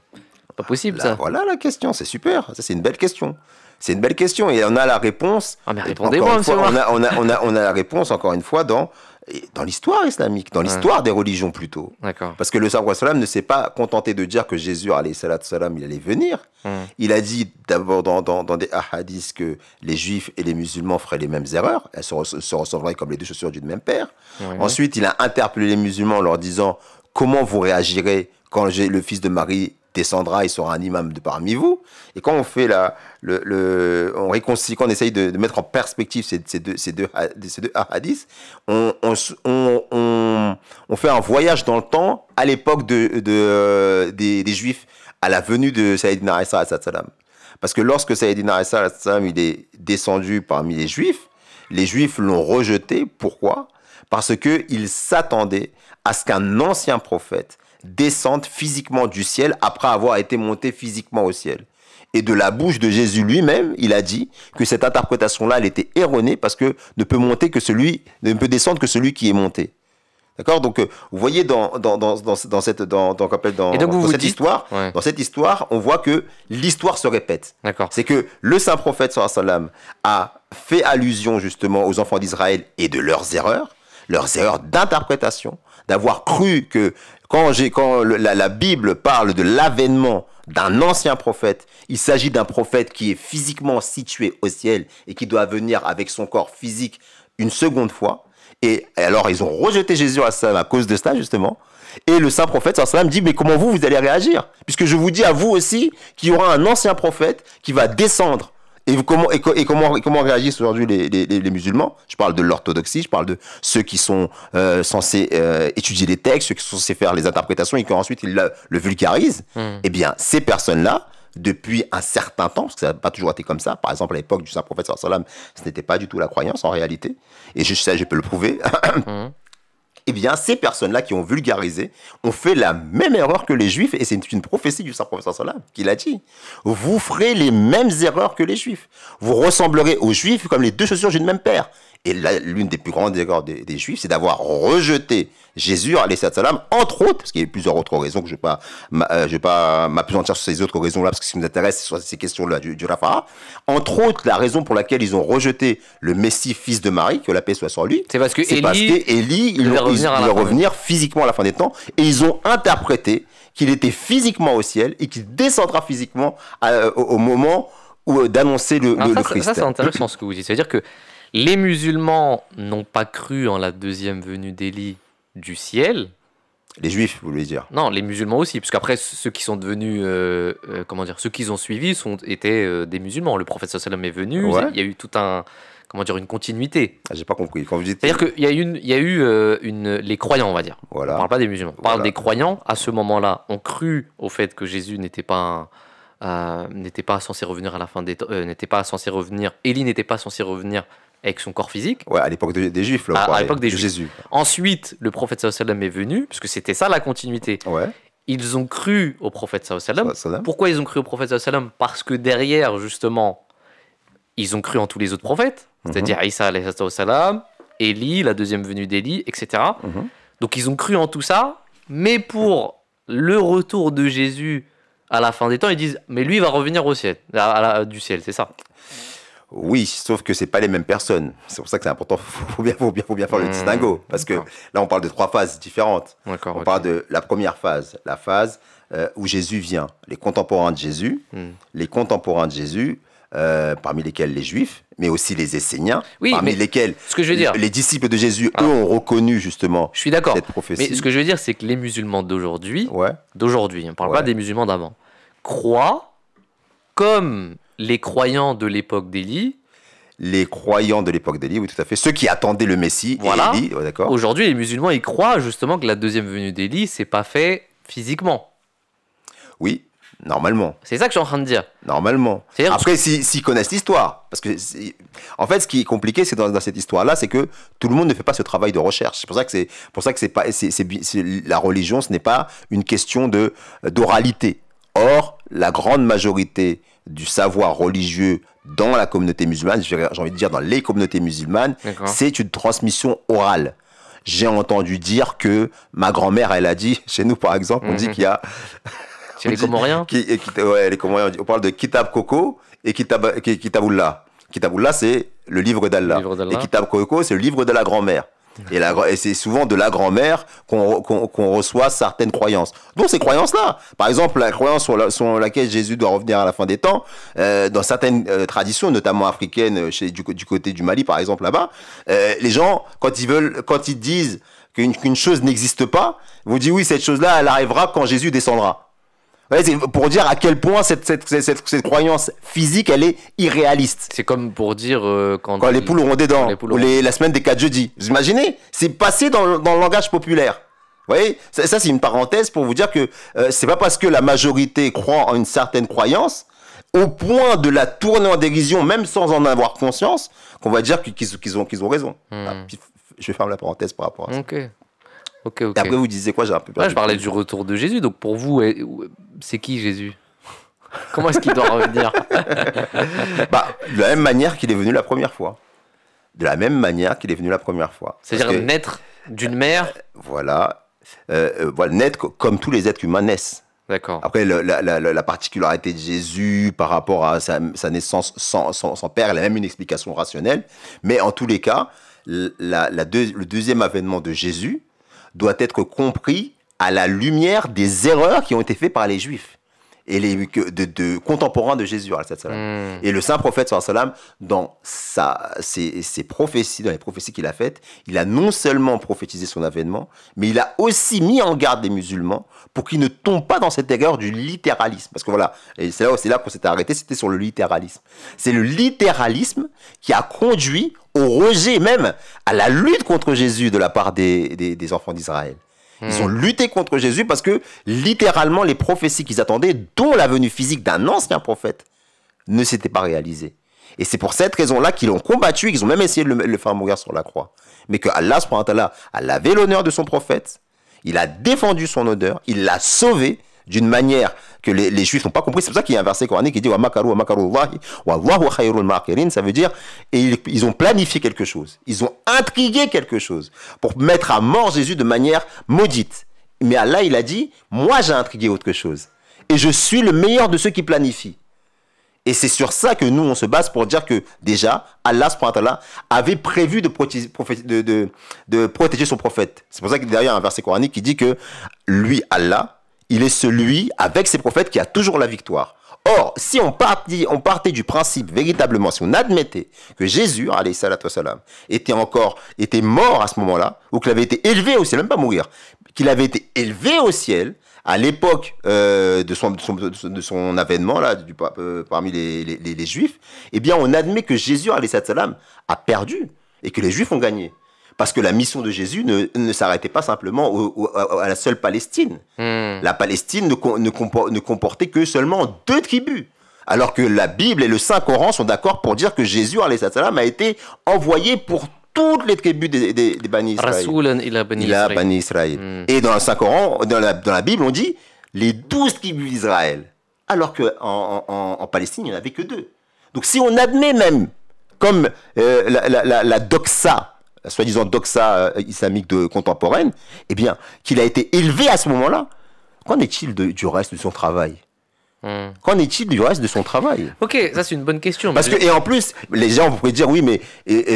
pas possible, ça. Voilà la question, c'est super. Ça, c'est une belle question. C'est une belle question et on a la réponse. Mais répondez-moi, monsieur. On a la réponse, encore une fois, dans l'histoire islamique, dans l'histoire des religions plutôt. D'accord. Parce que le Prophète ne s'est pas contenté de dire que Jésus, alayhi salatu salam, il allait venir. Il a dit d'abord dans des hadiths que les juifs et les musulmans feraient les mêmes erreurs. Elles se ressembleraient comme les deux chaussures d'une même paire. Ensuite, il a interpellé les musulmans en leur disant comment vous réagirez quand le fils de Marie descendra, il sera un imam de parmi vous. Et quand on fait on réconcilie, quand on essaye de mettre en perspective ces deux hadiths, on fait un voyage dans le temps à l'époque des Juifs, à la venue de Sayyidina Isa alayhi salam. Parce que lorsque Sayyidina Isa alayhi salam, il est descendu parmi les Juifs l'ont rejeté. Pourquoi? Parce qu'ils s'attendaient à ce qu'un ancien prophète descende physiquement du ciel après avoir été monté physiquement au ciel. Et de la bouche de Jésus lui-même, il a dit que cette interprétation-là, elle était erronée parce que ne peut descendre que celui qui est monté. D'accord? Donc, vous voyez dans cette histoire, on voit que l'histoire se répète. D'accord. C'est que le saint prophète sallallahu alayhi wa sallam a fait allusion justement aux enfants d'Israël et de leurs erreurs d'interprétation, d'avoir cru que quand la Bible parle de l'avènement d'un ancien prophète, il s'agit d'un prophète qui est physiquement situé au ciel et qui doit venir avec son corps physique une seconde fois. Et alors, ils ont rejeté Jésus à cause de ça, justement. Et le saint prophète dit, mais comment vous allez réagir? Puisque je vous dis à vous aussi qu'il y aura un ancien prophète qui va descendre. Et comment réagissent aujourd'hui les musulmans? Je parle de l'orthodoxie, je parle de ceux qui sont censés étudier les textes, ceux qui sont censés faire les interprétations et qu'ensuite ils le vulgarisent. Eh bien, ces personnes-là, depuis un certain temps, parce que ça n'a pas toujours été comme ça, par exemple à l'époque du saint prophète sallallahu alayhi wa sallam, ce n'était pas du tout la croyance en réalité, et je peux le prouver. Eh bien, ces personnes-là qui ont vulgarisé ont fait la même erreur que les Juifs, et c'est une prophétie du saint prophète sallallahu alayhi wa sallam qui l'a dit. Vous ferez les mêmes erreurs que les Juifs. Vous ressemblerez aux Juifs comme les deux chaussures d'une même paire. Et là, l'une des plus grandes erreurs des Juifs, c'est d'avoir rejeté Jésus, alayhi salam, entre autres, parce qu'il y a plusieurs autres raisons que je ne vais pas m'appesantir sur ces autres raisons-là, parce que ce qui nous intéresse, c'est sur ces questions-là du Rafa. Entre autres, la raison pour laquelle ils ont rejeté le Messie, fils de Marie, que la paix soit sur lui, c'est parce que Élie, il va revenir physiquement à la fin des temps, et ils ont interprété qu'il était physiquement au ciel et qu'il descendra physiquement au moment d'annoncer le Christ. Ça, c'est intéressant ce que vous dites. C'est-à-dire que les musulmans n'ont pas cru en la deuxième venue d'Élie du ciel. Les Juifs, vous voulez dire? Non, les musulmans aussi, parce qu'après, ceux qui sont devenus, ceux qui ont suivi étaient des musulmans. Le prophète sallallahu alayhi wa sallam est venu, il y a eu tout une continuité. J'ai pas compris. Quand vous dites... C'est-à-dire qu'il y a eu les croyants, on va dire. Voilà. On parle pas des musulmans. On parle des croyants. À ce moment-là, ont cru au fait que Jésus n'était pas censé revenir à la fin des temps, Élie n'était pas censé revenir avec son corps physique. Ouais, à l'époque des Juifs, là, à l'époque des Juifs. Jésus. Ensuite, le prophète sallallahu alayhi wa sallam est venu, puisque c'était ça la continuité. Ouais. Ils ont cru au prophète sallallahu alayhi wa sallam. Pourquoi ils ont cru au prophète sallallahu alayhi wa sallam? Parce que derrière, justement, ils ont cru en tous les autres prophètes, c'est-à-dire Isa alayhi salam, Élie, la deuxième venue d'Élie, etc. Donc ils ont cru en tout ça, mais pour le retour de Jésus à la fin des temps, ils disent, mais lui il va revenir au ciel, du ciel, c'est ça? Oui, sauf que c'est pas les mêmes personnes. C'est pour ça que c'est important. Faut bien faire le distinguo, parce que là on parle de trois phases différentes. On parle de la première phase, la phase où Jésus vient. Les contemporains de Jésus, parmi lesquels les Juifs, mais aussi les Esséniens, Oui, parmi mais lesquels ce que je veux dire, les disciples de Jésus, eux, ont reconnu justement je suis d'accord. cette prophétie. Mais ce que je veux dire, c'est que les musulmans d'aujourd'hui, Ouais, on ne parle Ouais. pas des musulmans d'avant, croient comme les croyants de l'époque d'Élie. les croyants de l'époque d'Élie, oui, tout à fait. Ceux qui attendaient le Messie, Voilà. et Élie, ouais, d'accord. Aujourd'hui, les musulmans, ils croient justement que la deuxième venue d'Élie, c'est pas fait physiquement. Oui, normalement. C'est ça que je suis en train de dire. Normalement. C'est-à-dire- Après, s'ils connaissent l'histoire. Parce que, en fait, ce qui est compliqué, c'est dans cette histoire-là, c'est que tout le monde ne fait pas ce travail de recherche. C'est pour ça que c'est pas, la religion, ce n'est pas une question d'oralité. Or, la grande majorité du savoir religieux dans la communauté musulmane, j'ai envie de dire dans les communautés musulmanes, D'accord. c'est une transmission orale. J'ai entendu dire que ma grand-mère, elle a dit, chez nous par exemple, on dit qu'il y a Chez les Comoriens. Ouais, les Comoriens, on parle de Kitab Koko et Kitabullah. Kitabullah, c'est le livre d'Allah. Le livre d'Allah. Et Kitab Koko, c'est le livre de la grand-mère. Et c'est souvent de la grand-mère qu'on reçoit certaines croyances. Donc ces croyances-là, par exemple, la croyance sur laquelle Jésus doit revenir à la fin des temps, dans certaines traditions, notamment africaines, du côté du Mali, par exemple, là-bas, les gens, quand ils disent qu'une chose n'existe pas, ils vont dire oui, cette chose-là, elle arrivera quand Jésus descendra. Ouais, c'est pour dire à quel point cette croyance physique, elle est irréaliste. C'est comme pour dire quand Les poules auront des dents, les poules ou auront- la semaine des 4 jeudis. Vous imaginez? C'est passé dans le langage populaire. Vous voyez? Ça c'est une parenthèse pour vous dire que c'est pas parce que la majorité croit en une certaine croyance, au point de la tourner en dérision, même sans en avoir conscience, qu'on va dire qu'ils ont raison. Ah, puis, je ferme la parenthèse par rapport à ça. Ok. Et après, vous disiez quoi? J'ai un peu Ouais, perdu. je parlais du retour de Jésus. Donc pour vous, c'est qui Jésus? Comment est-ce qu'il doit revenir? De la même manière qu'il est venu la première fois. De la même manière qu'il est venu la première fois. C'est-à-dire Parce que, naître d'une mère. voilà, naître comme tous les êtres humains naissent. D'accord. Après, la particularité de Jésus par rapport à sa naissance sans père, elle a même une explication rationnelle. Mais en tous les cas, le deuxième avènement de Jésus doit être compris à la lumière des erreurs qui ont été faites par les Juifs et de contemporains de Jésus. Et le saint prophète, dans ses prophéties, dans les prophéties qu'il a faites, il a non seulement prophétisé son avènement, mais il a aussi mis en garde les musulmans pour qu'ils ne tombent pas dans cette erreur du littéralisme. Parce que voilà, et c'est là qu'on s'était arrêté, c'était sur le littéralisme. C'est le littéralisme qui a conduit au rejet, même à la lutte contre Jésus de la part des enfants d'Israël. Ils ont lutté contre Jésus parce que, littéralement, les prophéties qu'ils attendaient, dont la venue physique d'un ancien prophète, ne s'étaient pas réalisées. Et c'est pour cette raison-là qu'ils l'ont combattu et qu'ils ont même essayé de le faire mourir sur la croix. Mais que Allah, subhanahu wa ta'ala, a lavé l'honneur de son prophète, il a défendu son honneur, il l'a sauvé d'une manière que les Juifs n'ont pas compris. C'est pour ça qu'il y a un verset coranique qui dit « Wa makaru wa makarullahi, wallahu khayrul makirin ». Ça veut dire, et ils ont planifié quelque chose, ils ont intrigué quelque chose pour mettre à mort Jésus de manière maudite. Mais Allah, il a dit « Moi, j'ai intrigué autre chose. Et je suis le meilleur de ceux qui planifient. » Et c'est sur ça que nous, on se base pour dire que déjà, Allah subhanahu wa ta'ala, avait prévu de protéger son prophète. C'est pour ça qu'il y a un verset coranique qui dit que lui, Allah, il est celui, avec ses prophètes, qui a toujours la victoire. Or, si on partait du principe, véritablement, si on admettait que Jésus, alayhi salatu wassalam, était mort à ce moment-là, ou qu'il avait été élevé au ciel, même pas mourir, qu'il avait été élevé au ciel, à l'époque de son avènement, là, parmi les Juifs, eh bien, on admet que Jésus, alayhi salatu wassalam, a perdu, et que les Juifs ont gagné. Parce que la mission de Jésus ne s'arrêtait pas simplement à la seule Palestine. La Palestine ne comportait que seulement 2 tribus. Alors que la Bible et le Saint-Coran sont d'accord pour dire que Jésus, alayhi salam, a été envoyé pour toutes les tribus des Bani Israël. Rasulan ila Bani Israël. Et dans le Saint-Coran, dans la Bible, on dit les 12 tribus d'Israël. Alors qu'en Palestine, il n'y en avait que 2. Donc si on admet même, comme la doxa, la soi-disant doxa islamique contemporaine, eh bien, qu'il a été élevé à ce moment-là, qu'en est-il du reste de son travail? Qu'en est-il du reste de son travail? Ok, ça c'est une bonne question. Parce que, et en plus, les gens pourraient dire, oui, mais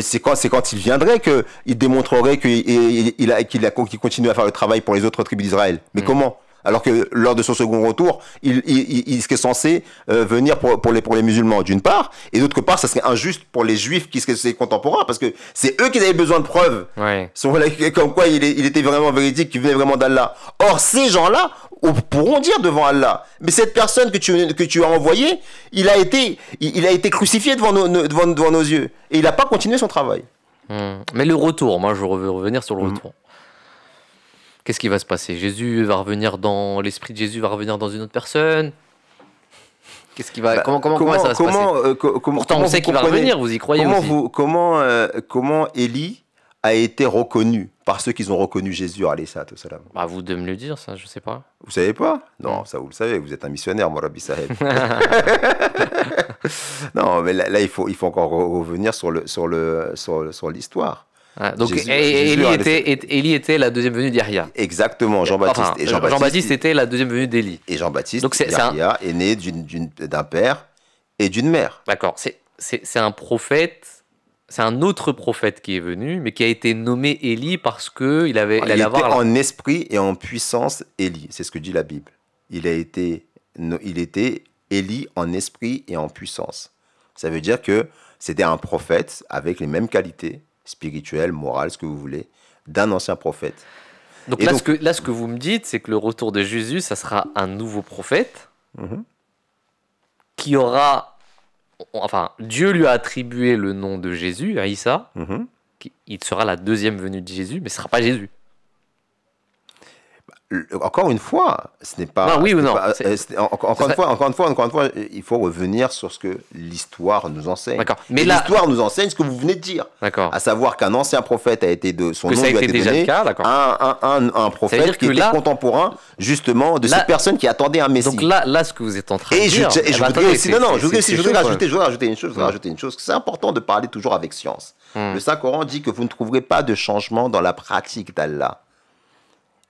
c'est quand il viendrait qu'il démontrerait qu'il continue à faire le travail pour les autres tribus d'Israël. Mais comment? Alors que lors de son second retour, il serait censé venir pour les musulmans d'une part, et d'autre part, ça serait injuste pour les juifs qui seraient ses contemporains, parce que c'est eux qui avaient besoin de preuves, comme quoi il était vraiment véridique, qu'il venait vraiment d'Allah. Or, ces gens-là pourront dire devant Allah, mais cette personne que tu as envoyée, il a été crucifié devant nos yeux, et il n'a pas continué son travail. Mais le retour, moi je veux revenir sur le retour. Qu'est-ce qui va se passer? Jésus va revenir dans... L'esprit de Jésus va revenir dans une autre personne? Qu'est-ce qui va... comment ça va se passer? Pourtant, on sait qu'il va revenir, vous y croyez aussi. Comment Élie a été reconnu par ceux qui ont reconnu Jésus, alayhi salatu wassalam? Bah, vous de me le dire, ça, je sais pas. Vous savez pas? Non, ça vous le savez, vous êtes un missionnaire, mon Rabbi Saheb. Non, mais là il faut encore revenir sur l'histoire. Ah, donc Élie était la deuxième venue d'Yahya. Exactement, Jean-Baptiste. Enfin, Jean-Baptiste était la deuxième venue d'Élie. Et Jean-Baptiste, Yahya, est né d'un père et d'une mère. D'accord, c'est un prophète, c'est un autre prophète qui est venu, mais qui a été nommé Élie parce qu'il était en esprit et en puissance Élie, c'est ce que dit la Bible. Il était Élie en esprit et en puissance. Ça veut dire que c'était un prophète avec les mêmes qualités spirituelles, morales, ce que vous voulez, d'un ancien prophète. Donc ce que vous me dites, c'est que le retour de Jésus, ça sera un nouveau prophète qui aura... Enfin, Dieu lui a attribué le nom de Jésus, à Issa. Il sera la deuxième venue de Jésus, mais ce ne sera pas Jésus. Encore une fois, ce n'est pas... Non, oui ou non Encore une fois, il faut revenir sur ce que l'histoire nous enseigne. D'accord. Mais l'histoire nous enseigne ce que vous venez de dire. D'accord. À savoir qu'un ancien prophète a été son nom lui a été déjà donné le cas, d'accord. Un prophète qui était contemporain, justement, de cette personne qui attendait un Messie. Donc là, ce que vous êtes en train de dire... Je voudrais rajouter une chose. C'est important de parler toujours avec science. Le Saint-Coran dit que vous ne trouverez pas de changement dans la pratique d'Allah.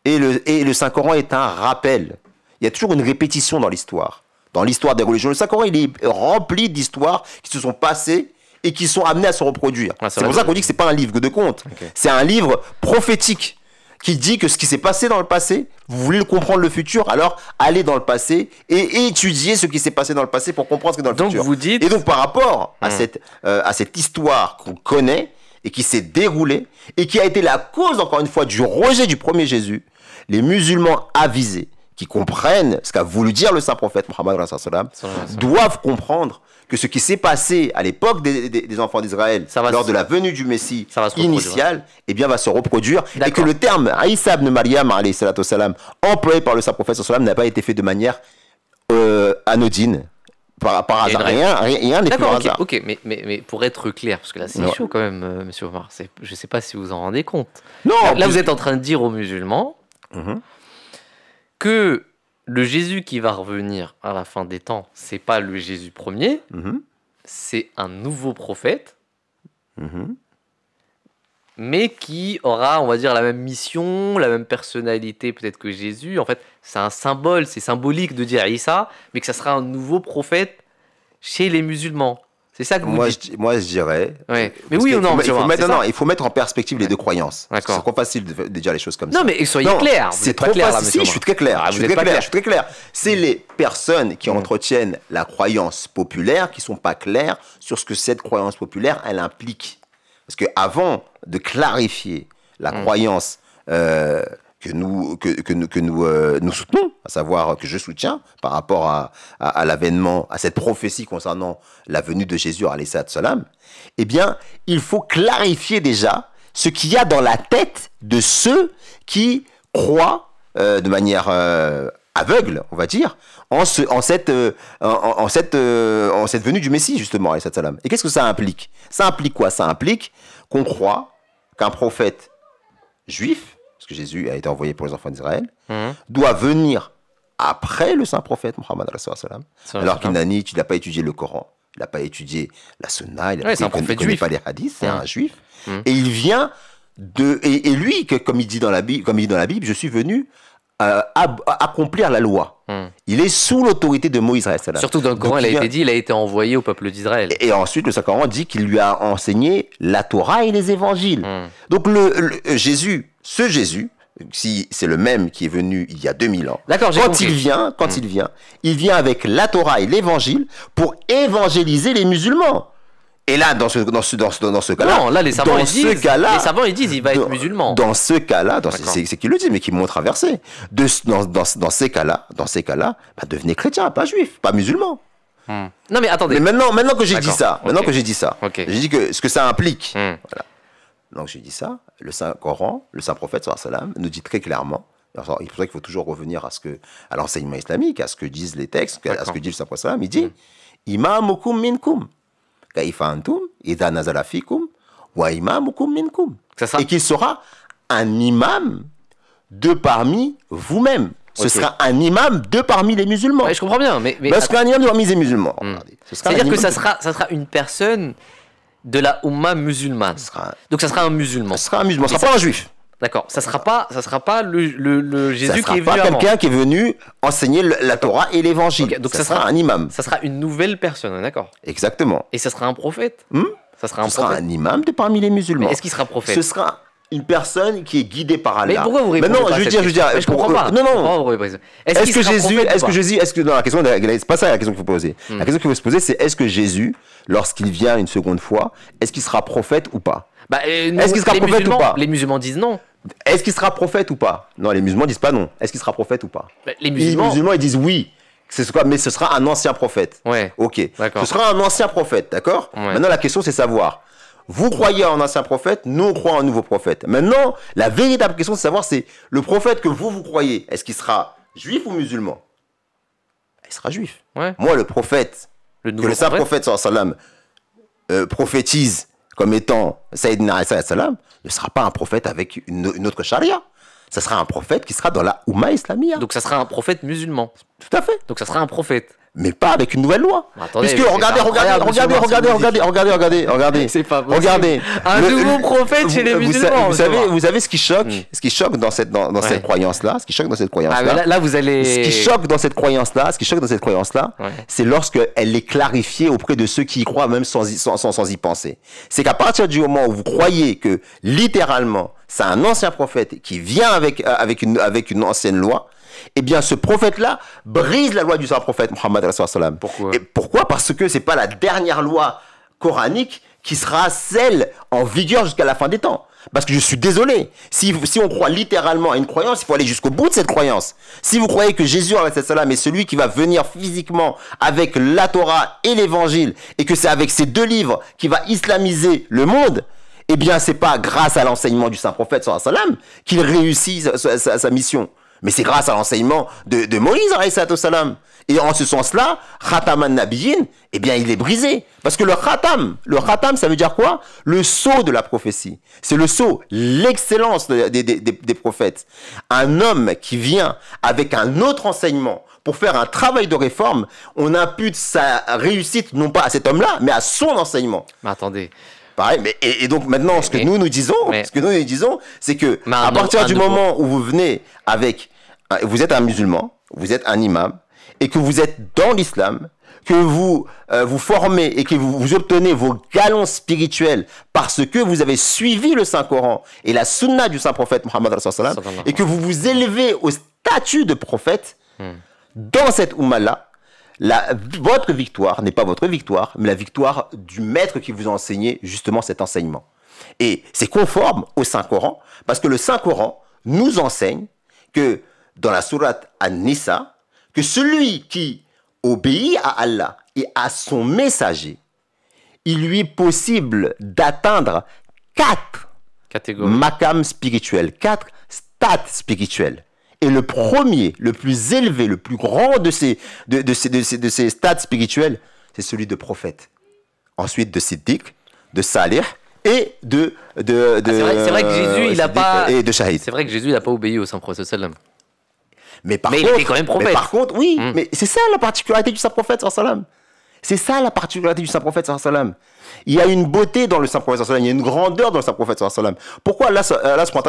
Et le Saint-Coran est un rappel. Il y a toujours une répétition dans l'histoire. Dans l'histoire des religions, le Saint-Coran, il est rempli d'histoires qui se sont passées et qui sont amenées à se reproduire. C'est pour ça qu'on dit que ce n'est pas un livre de contes. Okay. C'est un livre prophétique qui dit que ce qui s'est passé dans le passé, vous voulez comprendre le futur, alors allez dans le passé et étudiez ce qui s'est passé dans le passé pour comprendre ce qui est dans le futur. Vous dites... Et donc par rapport à cette histoire qu'on connaît et qui s'est déroulée et qui a été la cause, encore une fois, du rejet du premier Jésus, les musulmans avisés qui comprennent ce qu'a voulu dire le saint prophète Mohammed doivent comprendre que ce qui s'est passé à l'époque des enfants d'Israël lors de la venue du Messie initial va se reproduire et que le terme Aïssa ibn Maryam employé par le saint prophète n'a pas été fait de manière anodine. Par hasard, rien n'est plus hasard. Ok, mais pour être clair, parce que là c'est chaud quand même, monsieur Omar, je ne sais pas si vous en rendez compte. Non, là vous êtes en train de dire aux musulmans que le Jésus qui va revenir à la fin des temps, c'est pas le Jésus premier, c'est un nouveau prophète, mais qui aura, on va dire, la même mission, la même personnalité peut-être que Jésus. En fait, c'est un symbole, c'est symbolique de dire Issa, mais que ça sera un nouveau prophètre chez les musulmans. C'est ça que vous dites. Moi, je dirais... Ouais. Mais oui ou non, il faut mettre en perspective les deux croyances. C'est trop facile de dire les choses comme ça. Non, mais soyez clair. C'est trop facile. Si, je suis très clair. Je suis très clair. C'est les personnes qui entretiennent la croyance populaire qui ne sont pas claires sur ce que cette croyance populaire, elle implique. Parce qu'avant de clarifier la croyance que nous soutenons, à savoir que je soutiens par rapport à l'avènement, à cette prophétie concernant la venue de Jésus, alayhi salam, eh bien, il faut clarifier déjà ce qu'il y a dans la tête de ceux qui croient de manière aveugle, on va dire, en cette venue du Messie, justement, alayhi salam. Et qu'est-ce que ça implique? Ça implique quoi? Ça implique qu'on croit qu'un prophète juif, parce que Jésus a été envoyé pour les enfants d'Israël, doit venir après le saint prophète Mohammed alors qu'il n'a pas étudié le Coran, il n'a pas étudié la Sunna, il ne connaît pas les hadiths, c'est un juif, et il vient et lui, comme il dit dans la Bible, je suis venu accomplir la loi. Il est sous l'autorité de Moïse. Surtout dans le Coran, il a été dit, il a été envoyé au peuple d'Israël. Et ensuite, le Saint-Coran dit qu'il lui a enseigné la Torah et les évangiles. Donc Jésus, si c'est le même qui est venu il y a 2000 ans, D'accord, j'ai compris. il vient avec la Torah et l'évangile pour évangéliser les musulmans. Et là, dans ce cas-là... Non, là, les savants, ils disent, il va être musulman. Dans ce cas-là, c'est qu'ils le disent, mais qu'ils montrent un verset. Dans ces cas-là, devenez chrétien, pas juif, pas musulman. Non, mais attendez. Mais maintenant que j'ai dit ça, Okay. j'ai dit que ce que ça implique. Voilà. Donc j'ai dit ça, le Saint-Coran, le Saint-Prophète, sallam, nous dit très clairement, alors, c'est pour ça qu'il faut toujours revenir à l'enseignement islamique, à ce que disent les textes, à ce que dit le Saint-Prophète, sallam, il dit Imamukum minkum. Et qu'il sera un imam de parmi vous-même. Ce sera un imam de parmi les musulmans. Ouais, je comprends bien, mais ce sera un imam de parmi les musulmans. C'est-à-dire que ça sera une personne de la Oumma musulmane. Donc ça sera un musulman. Ça sera un musulman, ça sera pas un juif. D'accord, ça sera pas le Jésus qui est venu avant. Ça sera pas quelqu'un qui est venu enseigner la Torah et l'évangile. Okay, donc ça sera un imam. Ça sera une nouvelle personne, d'accord. Exactement. Et ça sera un prophète. Ça sera un imam de parmi les musulmans. Mais est-ce qu'il sera prophète? Ce sera une personne qui est guidée par Allah. Mais pourquoi vous répondez pas à cette question? Je comprends pas. Non. Est-ce que non, la question, c'est pas ça la question qu'il faut poser. La question qu'il faut se poser, c'est est-ce que Jésus, lorsqu'il vient une seconde fois, est-ce qu'il sera prophète ou pas? Est-ce qu'il sera prophète ou pas? Les musulmans disent non. Est-ce qu'il sera prophète ou pas? Non, les musulmans disent pas non. Est-ce qu'il sera prophète ou pas? Les musulmans, ils disent oui. Mais ce sera un ancien prophète. Ouais. Ok. Ce sera un ancien prophète, d'accord. Maintenant, la question, c'est savoir. Vous croyez en un ancien prophète, nous on croit en un nouveau prophète. Maintenant, la véritable question, c'est savoir, c'est le prophète que vous croyez, est-ce qu'il sera juif ou musulman? Il sera juif. Ouais. Moi, le prophète, que le saint prophète, sallam, prophétise comme étant Sayyidina Isa sallam, ne sera pas un prophète avec une autre charia. Ça sera un prophète qui sera dans la Oumma islamia. Donc ça sera un prophète musulman. Tout à fait. Donc ça sera un prophète. Mais pas avec une nouvelle loi. Attendez, puisque regardez. C'est pas possible. Regardez. Un nouveau prophète chez les musulmans. Vous savez ce qui choque, dans cette croyance-là, là vous allez. Ce qui choque dans cette croyance-là, c'est lorsque elle est clarifiée auprès de ceux qui y croient même sans y penser. C'est qu'à partir du moment où vous croyez que littéralement c'est un ancien prophète qui vient avec une ancienne loi, eh bien, ce prophète-là brise la loi du Saint-Prophète Muhammad sallam. Pourquoi? Parce que c'est pas la dernière loi coranique qui sera celle en vigueur jusqu'à la fin des temps. Parce que je suis désolé, si on croit littéralement à une croyance, il faut aller jusqu'au bout de cette croyance. Si vous croyez que Jésus sallam est celui qui va venir physiquement avec la Torah et l'Évangile, et que c'est avec ces deux livres qu'il va islamiser le monde, eh bien, c'est pas grâce à l'enseignement du Saint-Prophète sallam qu'il réussit sa mission. Mais c'est grâce à l'enseignement de Moïse, alayhi salam. Et en ce sens-là, Khatam an-Nabiyyin, eh bien, il est brisé. Parce que le Khatam, ça veut dire quoi? Le sceau de la prophétie. C'est le sceau, l'excellence des prophètes. Un homme qui vient avec un autre enseignement pour faire un travail de réforme, on impute sa réussite non pas à cet homme-là, mais à son enseignement. Mais attendez. Pareil, et donc maintenant, ce que nous nous disons, c'est que à partir du moment où vous venez vous êtes un musulman, vous êtes un imam, et que vous êtes dans l'islam, que vous vous formez et que vous obtenez vos galons spirituels parce que vous avez suivi le Saint-Coran et la sunna du Saint-Prophète Muhammad sallam, et que vous vous élevez au statut de prophète, dans cette Oumma-là, votre victoire n'est pas votre victoire, mais la victoire du maître qui vous a enseigné justement cet enseignement. Et c'est conforme au Saint-Coran, parce que le Saint-Coran nous enseigne que dans la sourate An-Nisa, que celui qui obéit à Allah et à son messager, il lui est possible d'atteindre 4 makams spirituels, 4 stades spirituels. Et le premier, le plus élevé, le plus grand de ces stades spirituels, c'est celui de prophète. Ensuite de Siddiq, de Salih et de c'est vrai que Jésus, il n'a pas. Et de Shahid. C'est vrai que Jésus, il n'a pas obéi au Saint-Prophète sallam. Mais il était quand même prophète. Mais par contre, oui, mais c'est ça la particularité du Saint-Prophète sallam. C'est ça la particularité du Saint-Prophète sallam. Il y a une beauté dans le Saint-Prophète sallam, il y a une grandeur dans le Saint-Prophète sallam. Pourquoi Allah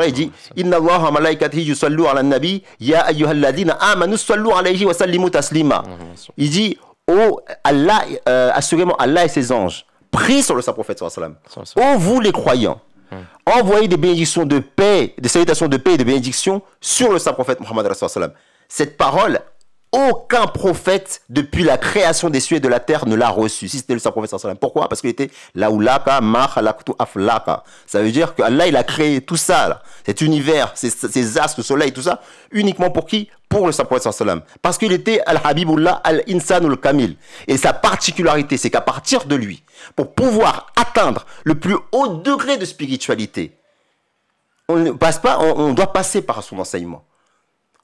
il dit Inna Allah wa malaikatihi yusallu ala nabi ya ayyuhalladhina amanu sallu alayhi wa sallimu taslima. Il dit oh Allah, assurément Allah et ses anges prient sur le Saint-Prophète sallam. Oh vous les croyants, envoyer des bénédictions de paix, des salutations de paix et de bénédictions sur le saint prophète Muhammad sallallahu alayhi wa sallam. Cette parole, aucun prophète depuis la création des cieux et de la terre ne l'a reçue, si c'était le saint prophète sallallahu alayhi wa sallam. Pourquoi? Parce qu'il était laoulaka ma khalaqtu aflaka. Ça veut dire qu'Allah, il a créé tout ça, là, cet univers, ces astres, le soleil, tout ça, uniquement pour qui? Pour le saint prophète sallallahu alayhi wa sallam. Parce qu'il était al-habibullah al-insanul kamil. Et sa particularité, c'est qu'à partir de lui, pour pouvoir atteindre le plus haut degré de spiritualité, on ne passe pas, on doit passer par son enseignement.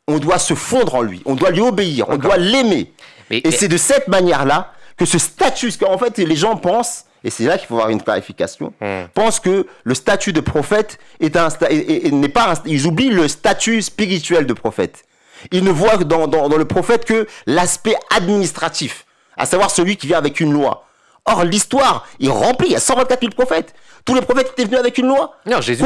On doit se fondre en lui, on doit lui obéir, on doit l'aimer. Et c'est de cette manière-là que ce statut, parce qu'en fait les gens pensent, et c'est là qu'il faut avoir une clarification, pensent que le statut de prophète n'est pas ils oublient le statut spirituel de prophète. Ils ne voient dans le prophète que l'aspect administratif, à savoir celui qui vient avec une loi. Or, l'histoire est remplie, il y a 124 000 prophètes. Tous les prophètes étaient venus avec une loi. Non, Jésus,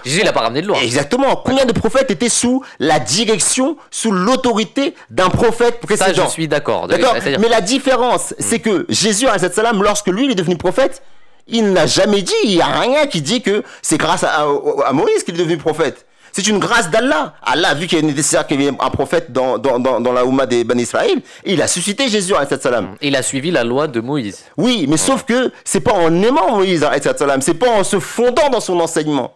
il n'a pas ramené de loi. Exactement. Combien de prophètes étaient sous la direction, sous l'autorité d'un prophète précédent? Ça, je suis d'accord. Mais la différence, c'est que Jésus, salam, lorsque lui, il est devenu prophète, il n'a jamais dit, il n'y a rien qui dit que c'est grâce à Moïse qu'il est devenu prophète. C'est une grâce d'Allah. Allah a vu qu'il est nécessaire qu'il y ait un prophète dans la Oumma des Bani Israël. Et il a suscité Jésus, salam. Il a suivi la loi de Moïse. Oui, mais sauf que c'est pas en aimant Moïse, salam. C'est pas en se fondant dans son enseignement.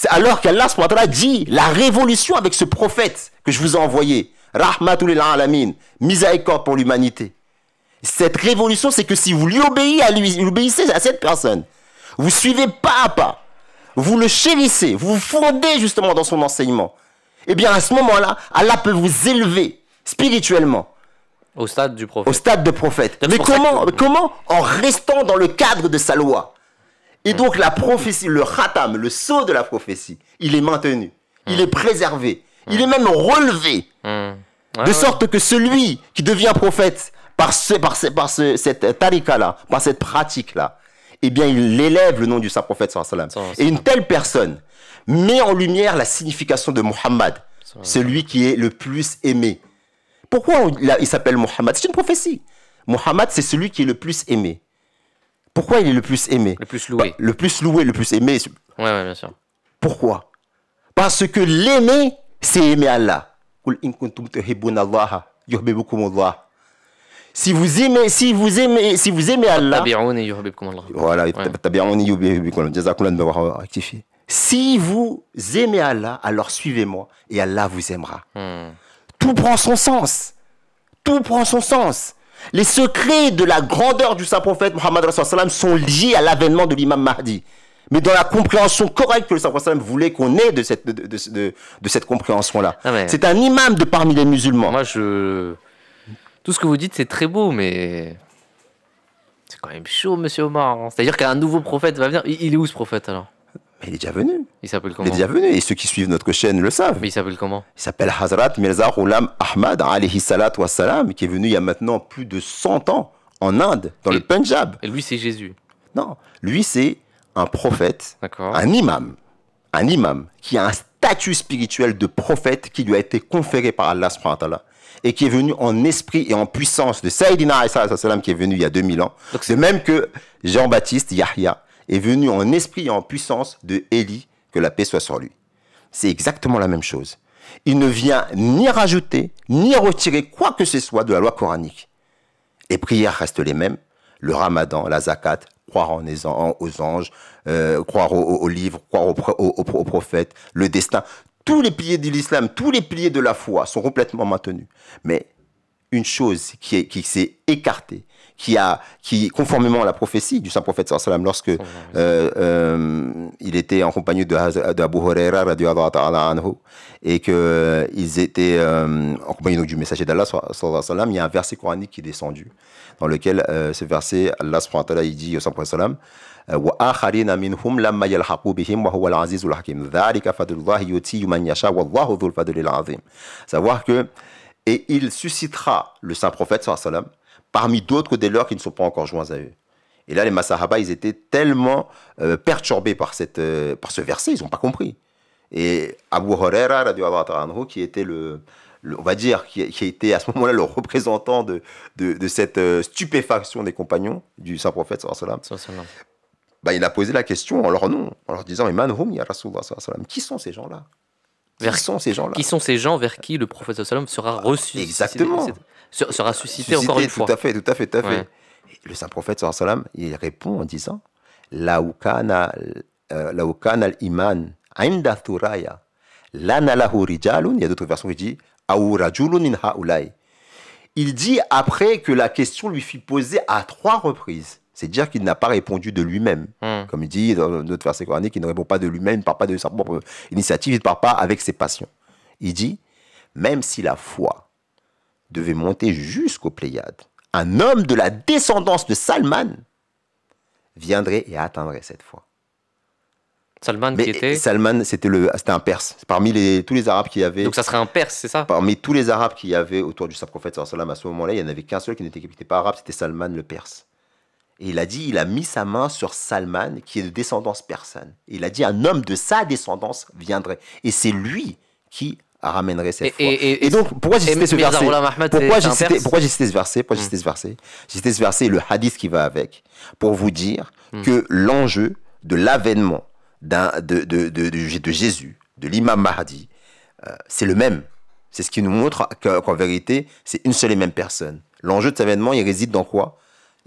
Alors qu'Allah dit la révolution avec ce prophète que je vous ai envoyé, Rahmatul lil alamin, miséricorde pour l'humanité. Cette révolution, c'est que si vous lui obéissez à cette personne, vous suivez pas à pas, vous le chérissez, vous vous fondez justement dans son enseignement, eh bien à ce moment-là, Allah peut vous élever spirituellement. Au stade du prophète. Au stade de prophète. Mais comment? En restant dans le cadre de sa loi. Et donc la prophétie, le khatam, le sceau de la prophétie, il est maintenu, il est préservé, il est même relevé. De sorte que celui qui devient prophète par cette tarika-là, par cette pratique-là, eh bien, il élève le nom du saint prophète sallallahu alayhi wa sallam. Et une telle personne met en lumière la signification de Muhammad, celui qui est le plus aimé. Pourquoi il s'appelle Muhammad? C'est une prophétie. Muhammad, c'est celui qui est le plus aimé. Pourquoi il est le plus aimé? Le plus loué. Le plus loué, le plus aimé. Ouais, bien sûr. Pourquoi? Parce que l'aimer, c'est aimer Allah. Si vous aimez Allah, voilà, si vous aimez Allah, alors suivez-moi et Allah vous aimera. Tout prend son sens. Tout prend son sens. Les secrets de la grandeur du saint prophète Muhammad sont liés à l'avènement de l'imam Mahdi. Mais dans la compréhension correcte que le saint prophète voulait qu'on ait de cette compréhension-là. C'est un imam de parmi les musulmans. Moi, tout ce que vous dites, c'est très beau, mais c'est quand même chaud, monsieur Omar. C'est-à-dire qu'un nouveau prophète va venir. Il est où ce prophète alors? Mais il est déjà venu. Il s'appelle comment? Il est déjà venu, et ceux qui suivent notre chaîne le savent. Mais il s'appelle comment? Il s'appelle Hazrat Mirza Ghulam Ahmad alayhi salatu wassalam, qui est venu il y a maintenant plus de 100 ans en Inde, dans le Punjab. Et lui, c'est Jésus? Non, lui c'est un prophète, un imam qui a un statut spirituel de prophète qui lui a été conféré par Allah subhanahu wa ta'ala, et qui est venu en esprit et en puissance de Sayyidina Isa qui est venu il y a 2000 ans. Donc c'est même que Jean-Baptiste Yahya est venu en esprit et en puissance de Élie, que la paix soit sur lui. C'est exactement la même chose. Il ne vient ni rajouter, ni retirer quoi que ce soit de la loi coranique. Les prières restent les mêmes. Le ramadan, la zakat, croire aux anges, croire aux livres, croire aux prophètes, le destin. Tous les piliers de l'islam, tous les piliers de la foi sont complètement maintenus. Mais une chose qui s'est écartée, qui conformément à la prophétie du saint prophète sallam, lorsque il était en compagnie d'Abu Huraira radiyallahu ta'ala anhu, et qu'ils étaient en compagnie du messager d'Allah sallam, il y a un verset coranique qui est descendu, dans lequel ce verset, Allah subhanahu wa ta'ala, il dit au saint prophète sallam, وآخرين منهم لما يلحقوا بهم وهو العزيز الحكيم ذلك فضل الله يؤتيه من يشاء والله ذو الفضل العظيم. Savoir que et il suscitera le saint prophète sallallahu alayhi wa sallam parmi d'autres dès lors qui ne sont pas encore joints à eux. Et là les Masahaba, ils étaient tellement perturbés par ce verset, ils n'ont pas compris. Et Abu Huraira radiyallahu ta'ala anhu, qui était on va dire, qui était à ce moment-là le représentant de cette stupéfaction des compagnons du saint prophète sallallahu alayhi wa sallam, bah, il a posé la question en leur nom, en leur disant, Man hum ya Rasulullah sallallahu alayhi wa sallam. Qui sont ces gens-là? Qui sont ces gens-là? Qui sont ces gens vers qui le prophète sallallahu alayhi wa sallam sera reçu? Exactement. Sera suscité encore une fois. Tout à fait, tout à fait, tout à fait. Ouais. Le saint prophète sallallahu alayhi wa sallam, il répond en disant, Law kana al-iman inda thuraya lana lahu rijalun. Il y a d'autres versions qui disent, Aou rajulun min haulai. Il dit après que la question lui fut posée à 3 reprises. C'est dire qu'il n'a pas répondu de lui-même. Comme il dit dans notre verset coranique, il ne répond pas de lui-même, il ne parle pas de sa propre initiative, il ne parle pas avec ses passions. Il dit, même si la foi devait monter jusqu'aux Pléiades, un homme de la descendance de Salman viendrait et atteindrait cette foi. Salman Mais qui était... Salman, c'était un Perse. Parmi tous les Arabes qu'il y avait... Donc ça serait un Perse, c'est ça? Parmi tous les Arabes qu'il y avait autour du saint prophète sallallahu alayhi wa sallam, à ce moment-là, il n'y en avait qu'un seul qui n'était pas arabe, c'était Salman le Perse. Et il a dit, il a mis sa main sur Salman, qui est de descendance persane. Et il a dit, un homme de sa descendance viendrait. Et c'est lui qui ramènerait cette foi. Et donc, pourquoi j'ai cité ce verset? Pourquoi j'ai cité ce verset? J'ai cité ce verset et le hadith qui va avec, pour vous dire que l'enjeu de l'avènement de Jésus, de l'imam Mahdi, c'est le même. C'est ce qui nous montre qu'en vérité, c'est une seule et même personne. L'enjeu de cet avènement, il réside dans quoi?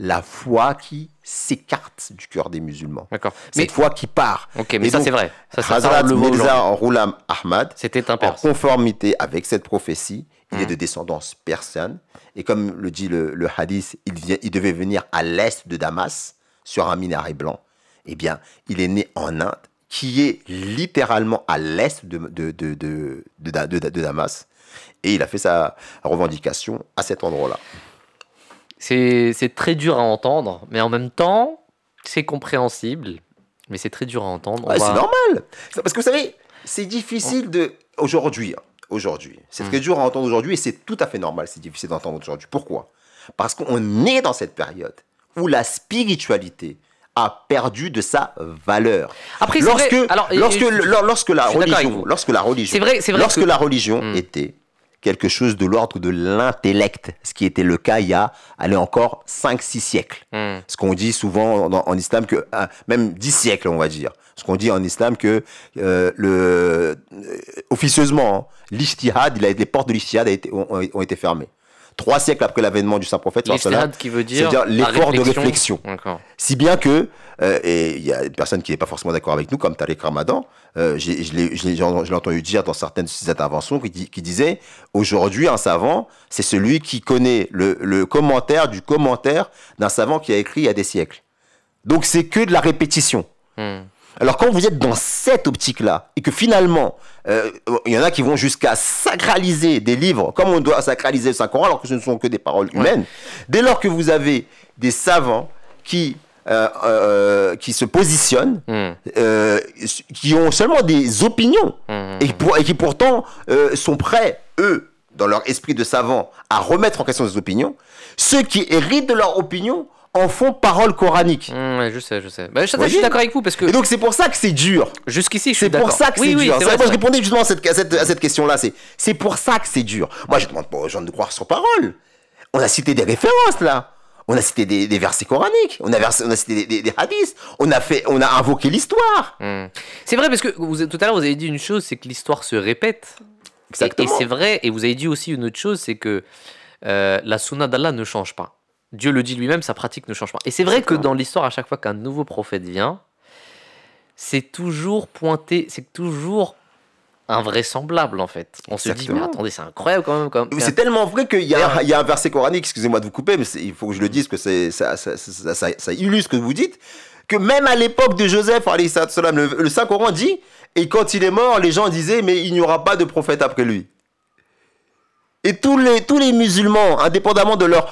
La foi qui s'écarte du cœur des musulmans. D'accord. Cette foi qui part. Ok, mais ça c'est vrai. Hazrat Mirza Ghulam Ahmad, c'était un Perse. En conformité avec cette prophétie, il est de descendance persane. Et comme le dit le hadith, il devait venir à l'est de Damas, sur un minaret blanc. Eh bien, il est né en Inde, qui est littéralement à l'est de Damas. Et il a fait sa revendication à cet endroit-là. C'est très dur à entendre, mais en même temps, c'est compréhensible. Mais c'est très dur à entendre. Ouais, c'est normal. Parce que vous savez, c'est difficile aujourd'hui, c'est très dur à entendre aujourd'hui et c'est tout à fait normal, c'est difficile d'entendre aujourd'hui. Pourquoi? Parce qu'on est dans cette période où la spiritualité a perdu de sa valeur. Après, lorsque la religion était quelque chose de l'ordre de l'intellect, ce qui était le cas il y a encore 5-6 siècles. Ce qu'on dit souvent en islam, que même 10 siècles on va dire. Ce qu'on dit en islam que officieusement, l'ijtihad, les portes de l'ijtihad ont été fermées. 3 siècles après l'avènement du Saint-Prophète, l'ijtihad qui veut dire l'effort de réflexion. Si bien que, et il y a une personne qui n'est pas forcément d'accord avec nous, comme Tariq Ramadan, je l'ai entendu dire dans certaines de ses interventions, qui disait, aujourd'hui, un savant, c'est celui qui connaît le commentaire du commentaire d'un savant qui a écrit il y a des siècles. Donc c'est que de la répétition. Alors quand vous êtes dans cette optique-là, et que finalement, il y en a qui vont jusqu'à sacraliser des livres, comme on doit sacraliser le Saint-Coran, alors que ce ne sont que des paroles humaines, dès lors que vous avez des savants qui se positionnent, qui ont seulement des opinions, et qui pourtant sont prêts, eux, dans leur esprit de savant, à remettre en question ces opinions, ceux qui héritent de leur opinion en font parole coranique. Ouais, je sais. Bah, je suis d'accord avec vous parce que... Et donc c'est pour ça que c'est dur. Jusqu'ici, je suis d'accord. C'est pour ça que c'est dur. C'est vrai, moi, je répondais justement à cette question-là. C'est pour ça que c'est dur. Moi, je demande pas aux gens de croire sur parole. On a cité des références là. On a cité des versets coraniques. On a cité des hadiths. On a invoqué l'histoire. C'est vrai parce que tout à l'heure vous avez dit une chose, c'est que l'histoire se répète. Exactement. Et c'est vrai. Et vous avez dit aussi une autre chose, c'est que la sunna d'Allah ne change pas. Dieu le dit lui-même, sa pratique ne change pas. Et c'est vrai que dans l'histoire, à chaque fois qu'un nouveau prophète vient, c'est toujours pointé, c'est toujours invraisemblable en fait. On se dit, mais attendez, c'est incroyable quand même. C'est tellement vrai qu'il y a un verset coranique, excusez-moi de vous couper, mais il faut que je le dise, que ça illustre ce que vous dites, que même à l'époque de Joseph, le Saint-Coran dit, et quand il est mort, les gens disaient, mais il n'y aura pas de prophète après lui. Et tous les musulmans, indépendamment de leur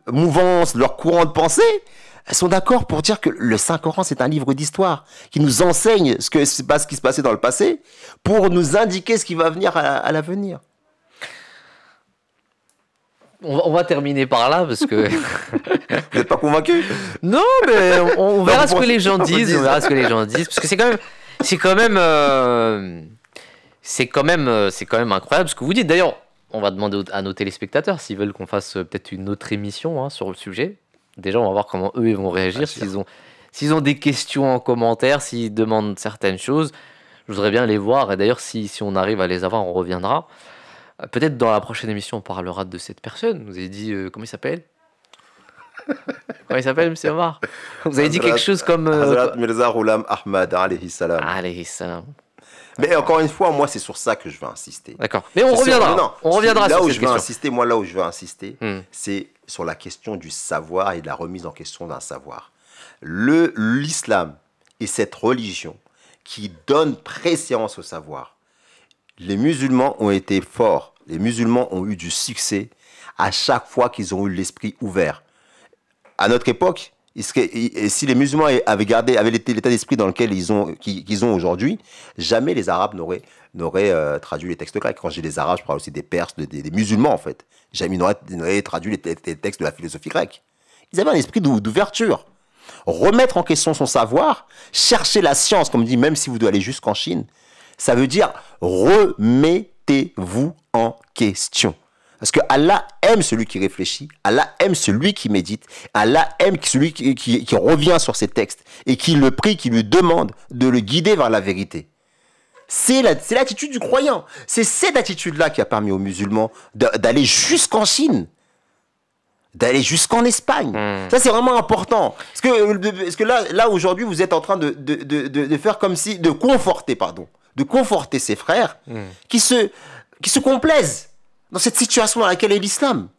mouvance, de leur courant de pensée, sont d'accord pour dire que le Saint-Coran, c'est un livre d'histoire qui nous enseigne ce qui se passait dans le passé pour nous indiquer ce qui va venir à l'avenir. On va terminer par là parce que... Vous n'êtes pas convaincu? Non, mais on verra ce que les gens disent. On verra ce que les gens disent parce que c'est quand même incroyable ce que vous dites. D'ailleurs, on va demander à nos téléspectateurs s'ils veulent qu'on fasse peut-être une autre émission sur le sujet. Déjà, on va voir comment eux ils vont réagir, S'ils ont des questions en commentaire, s'ils demandent certaines choses, je voudrais bien les voir. Et d'ailleurs, si on arrive à les avoir, on reviendra. Peut-être dans la prochaine émission, on parlera de cette personne. Vous avez dit, comment il s'appelle? Comment il s'appelle, monsieur Omar? Vous avez dit quelque chose comme... Hazrat Mirza Ghulam Ahmad, alayhi salam. Alayhi salam. Mais encore une fois, moi, c'est sur ça que je veux insister. D'accord. Mais on reviendra. Non, on reviendra là sur où cette je veux question. insister, moi, là où je veux insister, c'est sur la question du savoir et de la remise en question d'un savoir. L'islam est cette religion qui donne préséance au savoir. Les musulmans ont été forts. Les musulmans ont eu du succès à chaque fois qu'ils ont eu l'esprit ouvert. À notre époque, si les musulmans avaient l'état d'esprit dans lequel qu'ils ont aujourd'hui, jamais les Arabes n'auraient traduit les textes grecs. Quand je dis les Arabes, je parle aussi des Perses, des musulmans en fait. Jamais ils n'auraient traduit les textes de la philosophie grecque. Ils avaient un esprit d'ouverture. Remettre en question son savoir, chercher la science, comme dit, même si vous devez aller jusqu'en Chine, ça veut dire remettez-vous en question. Parce que Allah aime celui qui réfléchit, Allah aime celui qui médite, Allah aime celui qui revient sur ses textes et qui le prie, qui lui demande de le guider vers la vérité. C'est l'attitude du croyant. C'est cette attitude-là qui a permis aux musulmans d'aller jusqu'en Chine, d'aller jusqu'en Espagne. Ça, c'est vraiment important. Parce que là aujourd'hui, vous êtes en train de faire comme si... de conforter ses frères qui se complaisent dans cette situation dans laquelle est l'islam.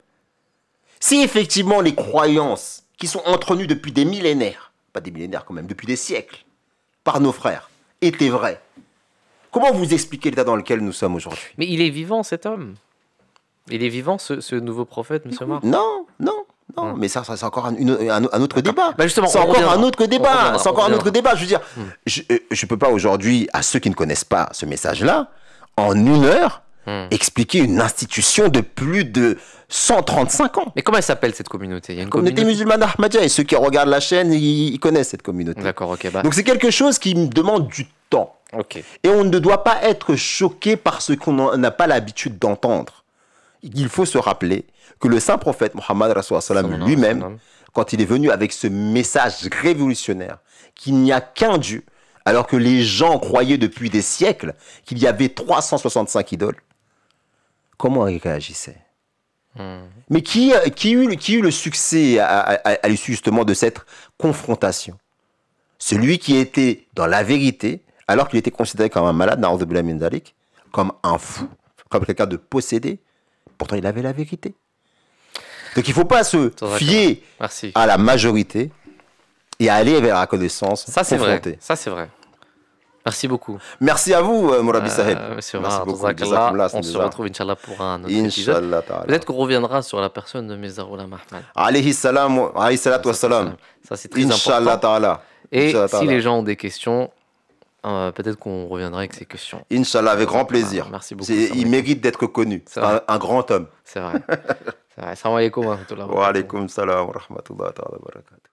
Si effectivement les croyances qui sont entretenues depuis des millénaires, pas des millénaires quand même, depuis des siècles, par nos frères, étaient vraies, comment vous expliquez l'état dans lequel nous sommes aujourd'hui? Mais il est vivant, cet homme. Il est vivant, ce nouveau prophète, monsieur Omar. Non. Mais ça c'est encore un autre débat. Justement, c'est encore un autre débat. C'est encore un autre débat. Je veux dire, je ne peux pas aujourd'hui, à ceux qui ne connaissent pas ce message-là, en une heure, expliquer une institution de plus de 135 ans. Mais comment elle s'appelle, cette communauté? Il y a une communauté musulmane Ahmadiyya, et ceux qui regardent la chaîne, ils connaissent cette communauté. D'accord, ok. Donc c'est quelque chose qui me demande du temps. Okay. Et on ne doit pas être choqué par ce qu'on n'a pas l'habitude d'entendre. Il faut se rappeler que le saint prophète Mohammed lui-même, quand il est venu avec ce message révolutionnaire, qu'il n'y a qu'un Dieu, alors que les gens croyaient depuis des siècles qu'il y avait 365 idoles, comment il réagissait? Mais qui eut le succès à l'issue justement de cette confrontation? Celui qui était dans la vérité, alors qu'il était considéré comme un malade, comme un fou, comme quelqu'un de possédé. Pourtant, il avait la vérité. Donc, il ne faut pas se fier à la majorité et aller vers la connaissance. Ça, c'est vrai. Ça, c'est vrai. Merci beaucoup. Merci à vous, Mourabi Saheb. Monsieur Omar, on se retrouve, Inch'Allah, pour un autre épisode. Peut-être qu'on reviendra sur la personne de Mirza Ghulam Ahmad. Alayhi salam, alayhi salatu wassalam. Ça, c'est très important. Et si les gens ont des questions, peut-être qu'on reviendra avec ces questions. Inch'Allah, avec grand plaisir. Merci beaucoup. Il mérite d'être connu. C'est un grand homme. C'est vrai. Salam alaikum wa rahmatullah. Wa alaikum salam wa rahmatullah wa barakatuh.